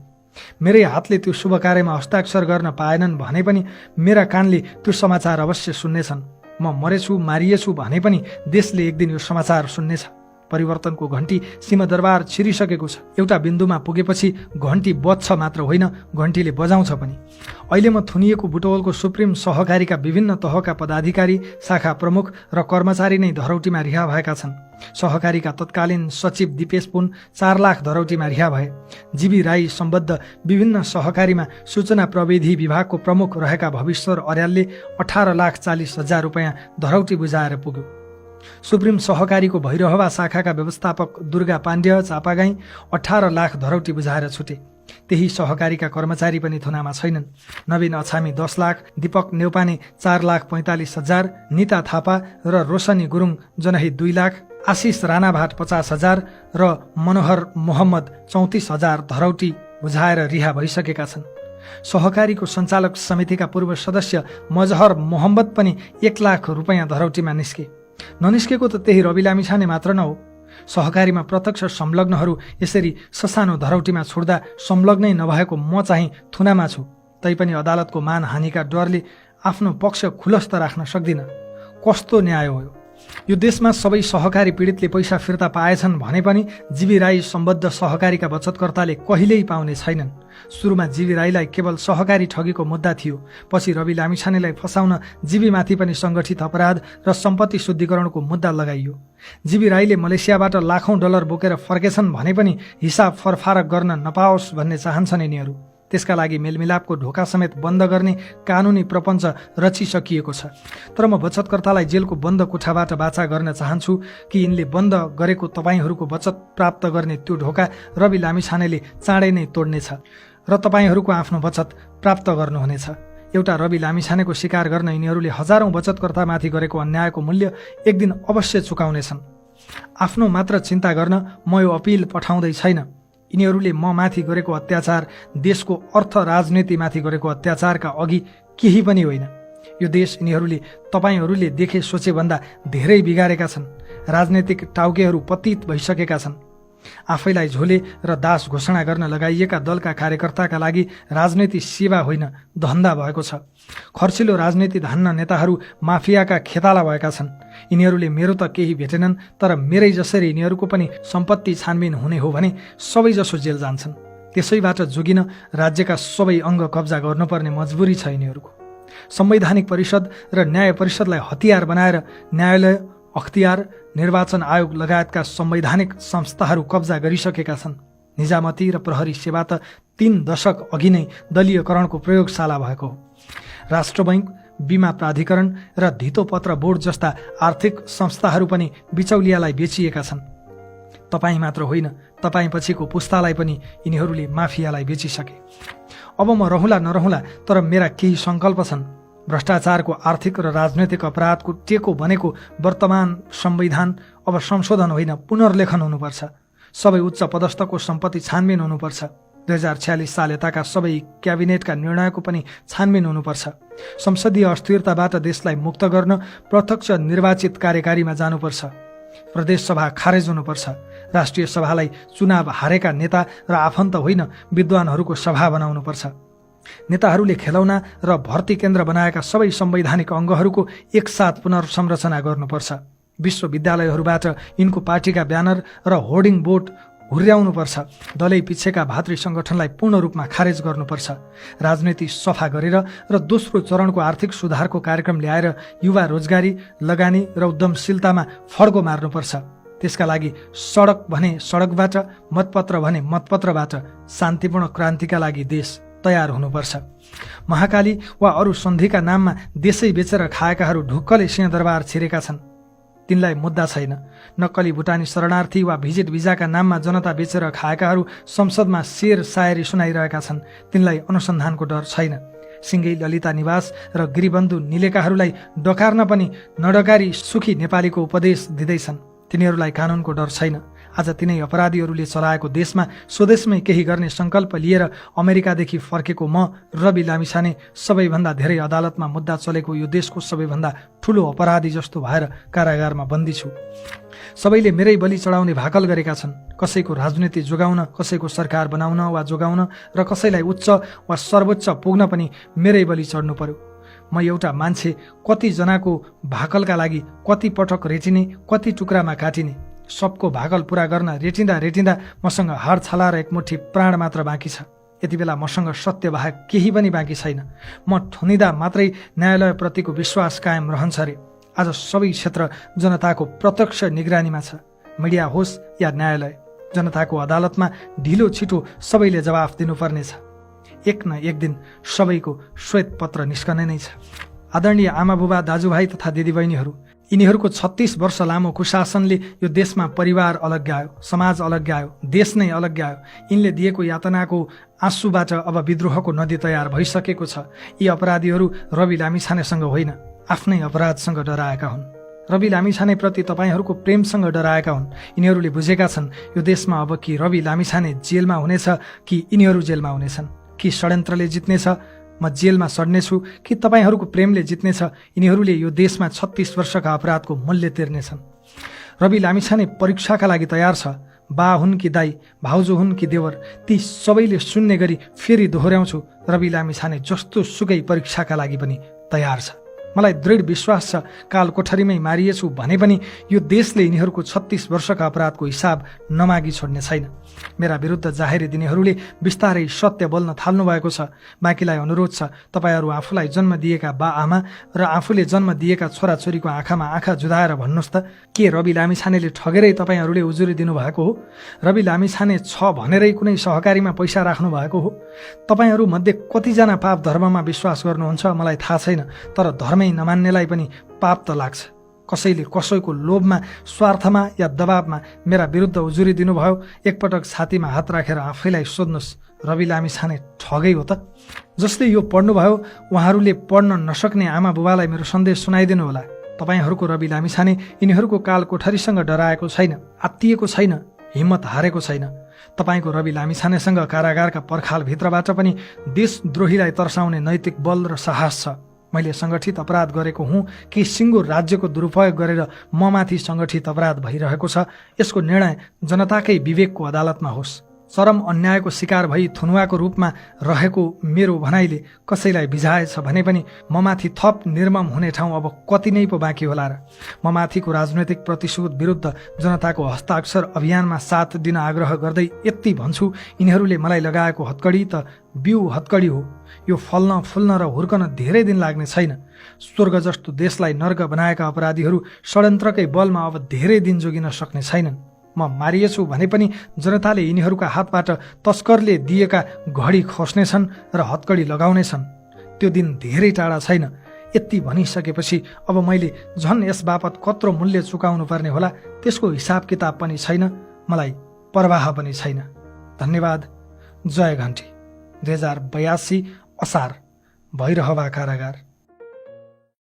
मेरै हातले त्यो शुभ कार्यमा हस्ताक्षर गर्न पाएनन् भने पनि मेरा कानले त्यो समाचार अवश्य सुन्नेछन्। म मरेछु, मारिएछु भने पनि देशले एक दिन यो समाचार सुन्नेछ। परिवर्तनको घण्टी सिंहदरबार छिरिसकेको छ। एउटा बिन्दुमा पुगेपछि घण्टी बज्छ मात्र होइन, घण्टीले बजाउँछ पनि। अहिले म थुनिएको बुटवलको सुप्रिम सहकारीका विभिन्न तहका पदाधिकारी, शाखा प्रमुख र कर्मचारी नै धरौटीमा रिहा भएका छन्। सहकारीका तत्कालीन सचिव दिपेश पुन 4 लाख धरौटीमा रिहा भए। जीवी राई सम्बद्ध विभिन्न सहकारीमा सूचना प्रविधि विभागको प्रमुख रहेका भविश्वर अर्यालले 18,40,000 रुपैयाँ धरौटी बुझाएर पुग्यो। सुप्रिम सहकारीको भैरहवा शाखाका व्यवस्थापक दुर्गा पाण्ड्य चापागाई 18 लाख धरौटी बुझाएर छुटे। त्यही सहकारीका कर्मचारी पनि थुनामा छैनन्। नवीन अछामी 10 लाख, दीपक नेउपाने 4,45,000, निता थापा र रोशनी गुरुङ जनही 2 लाख, आशिष राणाभाट 50,000 र मनोहर मोहम्मद 34,000 धरौटी बुझाएर रिहा भइसकेका छन्। सहकारीको सञ्चालक समितिका पूर्व सदस्य मजहर मोहम्मद पनि 1 लाख रुपैयाँ धरौटीमा निस्के। ननिस्केको त त्यही रवि लामिछाने मात्र न हो। सहकारीमा प्रत्यक्ष संलग्नहरू यसरी ससानो धरौटीमा छोड्दा संलग्नै नभएको म चाहिँ थुनामा छु, तैपनि अदालतको मानहानिका डरले आफ्नो पक्ष खुलस्त राख्न सक्दिन। कस्तो न्याय हो यो? देशमा सबै सहकारी पीडितले पैसा फिर्ता पाएछन् भने पनि जीवी राई सम्बद्ध सहकारीका बचतकर्ताले कहिल्यै पाउने छैनन्। सुरुमा जीवी राईलाई केवल सहकारी ठगीको मुद्दा थियो, पछि रवि लामिछानेलाई फसाउन जीवीमाथि पनि सङ्गठित अपराध र सम्पत्ति शुद्धिकरणको मुद्दा लगाइयो। जीवी राईले मलेसियाबाट लाखौं डलर बोकेर फर्केछन् भने पनि हिसाब फरफारक गर्न नपाओस् भन्ने चाहन्छन् यिनीहरू। त्यसका लागि मेलमिलापको ढोका समेत बन्द गर्ने कानुनी प्रपञ्च रचिसकिएको छ। तर म बचतकर्तालाई जेलको बन्द कोठाबाट बाचा गर्न चाहन्छु कि यिनले बन्द गरेको तपाईँहरूको बचत प्राप्त गर्ने त्यो ढोका रवि लामिछानेले चाँडै नै तोड्नेछ र तपाईँहरूको आफ्नो बचत प्राप्त गर्नुहुनेछ। एउटा रवि लामिछानेको शिकार गर्न यिनीहरूले हजारौं बचतकर्तामाथि गरेको अन्यायको मूल्य एक दिन अवश्य चुकाउनेछन्। आफ्नो मात्र चिन्ता गर्न म यो अपिल पठाउँदै छैन। यिनीहरूले म माथि गरेको अत्याचार देशको अर्थ राजनीतिमाथि गरेको अत्याचारका अघि केही पनि होइन। यो देश यिनीहरूले तपाईँहरूले देखे सोचे भन्दा धेरै बिगारेका छन्। राजनीतिक टाउकेहरू पतित भइसकेका छन्। आफैलाई झोले र दास घोषणा गर्न लगाइएका दलका कार्यकर्ताका लागि राजनीति सेवा होइन, धन्दा भएको छ। खर्चिलो राजनीति धान्न नेताहरू माफियाका खेताला भएका छन्। यिनीहरूले मेरो त केही भेटेनन्, तर मेरै जसरी यिनीहरूको पनि सम्पत्ति छानबिन हुने हो भने सबैजसो जेल जान्छन्। त्यसैबाट जोगिन राज्यका सबै अङ्ग कब्जा गर्नुपर्ने मजबुरी छ यिनीहरूको। संवैधानिक परिषद र न्याय परिषदलाई हतियार बनाएर न्यायालय, अख्तियार, निर्वाचन आयोग लगायतका संवैधानिक संस्थाहरू कब्जा गरिसकेका छन्। निजामती र प्रहरी सेवा त 3 दशक अघि नै दलीयकरणको प्रयोगशाला भएको हो। राष्ट्र बैंक, बीमा प्राधिकरण र धितोपत्र बोर्ड जस्ता आर्थिक संस्थाहरू पनि बिचौलियालाई बेचिएका छन्। तपाईँ मात्र होइन, तपाईँ पछिको पुस्तालाई पनि यिनीहरूले माफियालाई बेचिसके। अब म रहँला नरहँला, तर मेरा केही सङ्कल्प छन्। भ्रष्टाचारको आर्थिक र राजनैतिक अपराधको टेको बनेको वर्तमान संविधान अब संशोधन होइन, पुनर्लेखन हुनुपर्छ। सबै उच्च पदस्थको सम्पत्ति छानबिन हुनुपर्छ। 2046 साल यताका सबै क्याबिनेटका निर्णयको पनि छानबिन हुनुपर्छ। संसदीय अस्थिरताबाट देशलाई मुक्त गर्न प्रत्यक्ष निर्वाचित कार्यकारीमा जानुपर्छ। प्रदेश सभा खारेज हुनुपर्छ। राष्ट्रिय सभालाई चुनाव हारेका नेता र आफन्त होइन, विद्वानहरूको सभा बनाउनुपर्छ। नेताहरूले खेलौना र भर्ती केन्द्र बनाएका सबै संवैधानिक अङ्गहरूको एकसाथ पुनर्संरचना गर्नुपर्छ। विश्वविद्यालयहरूबाट यिनको पार्टीका ब्यानर र होर्डिङ बोर्ड हुर्याउनुपर्छ। दलै पिछेका भातृ सङ्गठनलाई पूर्ण रूपमा खारेज गर्नुपर्छ। राजनीति सफा गरेर र दोस्रो चरणको आर्थिक सुधारको कार्यक्रम ल्याएर युवा रोजगारी, लगानी र उद्यमशीलतामा फड्को मार्नुपर्छ। त्यसका लागि सडक भने सडकबाट, मतपत्र भने मतपत्रबाट शान्तिपूर्ण क्रान्तिका लागि देश तयार हुनुपर्छ। महाकाली वा अरू सन्धिका नाममा देशै बेचेर खाएकाहरू ढुक्कले सिंहदरबार छिरेका छन्। तिनलाई मुद्दा छैन। नक्कली भुटानी शरणार्थी वा भिजिट भिजाका नाममा जनता बेचेर खाएकाहरू संसदमा शेर सायरी सुनाइरहेका छन्। तिनलाई अनुसन्धानको डर छैन। सिङ्गै ललिता निवास र गिरिबन्धु निलेकाहरूलाई डकार्न पनि नडकारी सुखी नेपालीको उपदेश दिँदैछन्। तिनीहरूलाई कानुनको डर छैन। आज तिनै अपराधीहरूले चलाएको देशमा स्वदेशमै केही गर्ने सङ्कल्प लिएर अमेरिकादेखि फर्केको म रवि लामिछाने सबैभन्दा धेरै अदालतमा मुद्दा चलेको यो देशको सबैभन्दा ठुलो अपराधी जस्तो भएर कारागारमा बन्दी छु। सबैले मेरै बलि चढाउने भाकल गरेका छन्। कसैको राजनीति जोगाउन, कसैको सरकार बनाउन वा जोगाउन र कसैलाई उच्च वा सर्वोच्च पुग्न पनि मेरै बलि चढ्नु पर्यो। म एउटा मान्छे कतिजनाको भाकलका लागि कति पटक रेटिने, कति टुक्रामा काटिने, सबको भाकल पूरा गर्न रेटिँदा मसँग हाड छाला र एकमुठी प्राण मात्र बाँकी छ। यति बेला मसँग सत्य बाहेक केही पनि बाँकी छैन। म ठुनिँदा मात्रै न्यायालयप्रतिको विश्वास कायम रहन्छ रे। आज सबै क्षेत्र जनताको प्रत्यक्ष निगरानीमा छ। मिडिया होस् या न्यायालय, जनताको अदालतमा ढिलो छिटो सबैले जवाफ दिनुपर्नेछ। एक न एक दिन सबैको श्वेत पत्र निस्कने नै छ। आदरणीय आमाबुबा, दाजुभाइ तथा दिदीबहिनीहरू, यिनीहरूको 36 वर्ष लामो कुशासनले यो देशमा परिवार अलग्यायो, समाज अलग्यायो, देश नै अलग्यायो। यिनले दिएको यातनाको आँसुबाट अब विद्रोहको नदी तयार भइसकेको छ। यी अपराधीहरू रवि लामिछानेसँग होइन, आफ्नै अपराधसँग डराएका हुन्। रवि लामिछानेप्रति तपाईँहरूको प्रेमसँग डराएका हुन्। यिनीहरूले बुझेका छन् यो देशमा अब कि रवि लामिछाने जेलमा हुनेछ कि यिनीहरू जेलमा हुनेछन्, कि षड्यन्त्रले जित्नेछ म जेलमा सड्नेछु कि तपाईँहरूको प्रेमले जित्नेछ। यिनीहरूले यो देशमा 36 वर्षका अपराधको मूल्य तिर्नेछन्। रवि लामिछाने परीक्षाका लागि तयार छ। बा हुन् कि दाई, भाउजू हुन् कि देवर, ती सबैले सुन्ने गरी फेरि दोहोऱ्याउँछु, रवि लामिछाने जस्तो सुकै परीक्षाका लागि पनि तयार छ। मलाई दृढ विश्वास छ काल कोठरीमै मारिएछु भने पनि यो देशले यिनीहरूको 36 वर्षका अपराधको हिसाब नमागी छोड्ने छैन। मेरा विरुद्ध जाहेरी दिनेहरूले बिस्तारै सत्य बोल्न थाल्नु भएको छ। बाँकीलाई अनुरोध छ, तपाईँहरू आफूलाई जन्म दिएका बा आमा र आफूले जन्म दिएका छोराछोरीको आँखामा आँखा जुदाएर भन्नुहोस् त, के रवि लामिछानेले ठगेरै तपाईँहरूले उजुरी दिनुभएको हो? रवि लामिछाने छ भनेरै कुनै सहकारीमा पैसा राख्नु भएको हो? तपाईँहरू मध्ये कतिजना पाप धर्ममा विश्वास गर्नुहुन्छ मलाई थाहा छैन, तर धर्मै नमान्नेलाई पनि पाप त लाग्छ। कसैले कसैको लोभमा, स्वार्थमा या दबावमा मेरा विरुद्ध उजुरी दिनुभयो? एकपटक छातीमा हात राखेर आफैलाई सोध्नुहोस्, रवि लामिछाने ठगै हो त? जसले यो पढ्नुभयो उहाँहरूले पढ्न नसक्ने आमा बुबालाई मेरो सन्देश सुनाइदिनु होला। तपाईँहरूको रवि लामिछाने यिनीहरूको काल कोठरीसँग डराएको छैन, आत्तिएको छैन, हिम्मत हारेको छैन। तपाईँको रवि लामिछानेसँग कारागारका पर्खालभित्रबाट पनि देशद्रोहीलाई तर्साउने नैतिक बल र साहस छ। मैले सङ्गठित अपराध गरेको हुँ कि सिङ्गो राज्यको दुरुपयोग गरेर ममाथि सङ्गठित अपराध भइरहेको छ, यसको निर्णय जनताकै विवेकको अदालतमा होस्। चरम अन्यायको शिकार भई थुनुवाको रूपमा रहेको मेरो भनाइले कसैलाई बिझाएछ भने पनि ममाथि थप निर्मम हुने ठाउँ अब कति नै पो बाँकी होला र? ममाथिको राजनैतिक प्रतिशोध विरुद्ध जनताको हस्ताक्षर अभियानमा साथ दिन आग्रह गर्दै यति भन्छु, यिनीहरूले मलाई लगाएको हत्कडी त बिउ हत्कडी हो। यो फल्न फुल्न र हुर्कन धेरै दिन लाग्ने छैन। स्वर्ग जस्तो देशलाई नर्क बनाएका अपराधीहरू षड्यन्त्रकै बलमा अब धेरै दिन जोगिन सक्ने छैनन्। म मारिएछु भने पनि जनताले यिनीहरूका हातबाट तस्करले दिएका घडी खोस्नेछन् र हत्कडी लगाउनेछन्। त्यो दिन धेरै टाढा छैन। यति भनिसकेपछि अब मैले झन् यस बापत कत्रो मूल्य चुकाउनु पर्ने होला त्यसको हिसाब किताब पनि छैन, मलाई परवाह पनि छैन। धन्यवाद। जय घन्टी। 2082 असार, भैरहवा कारागार।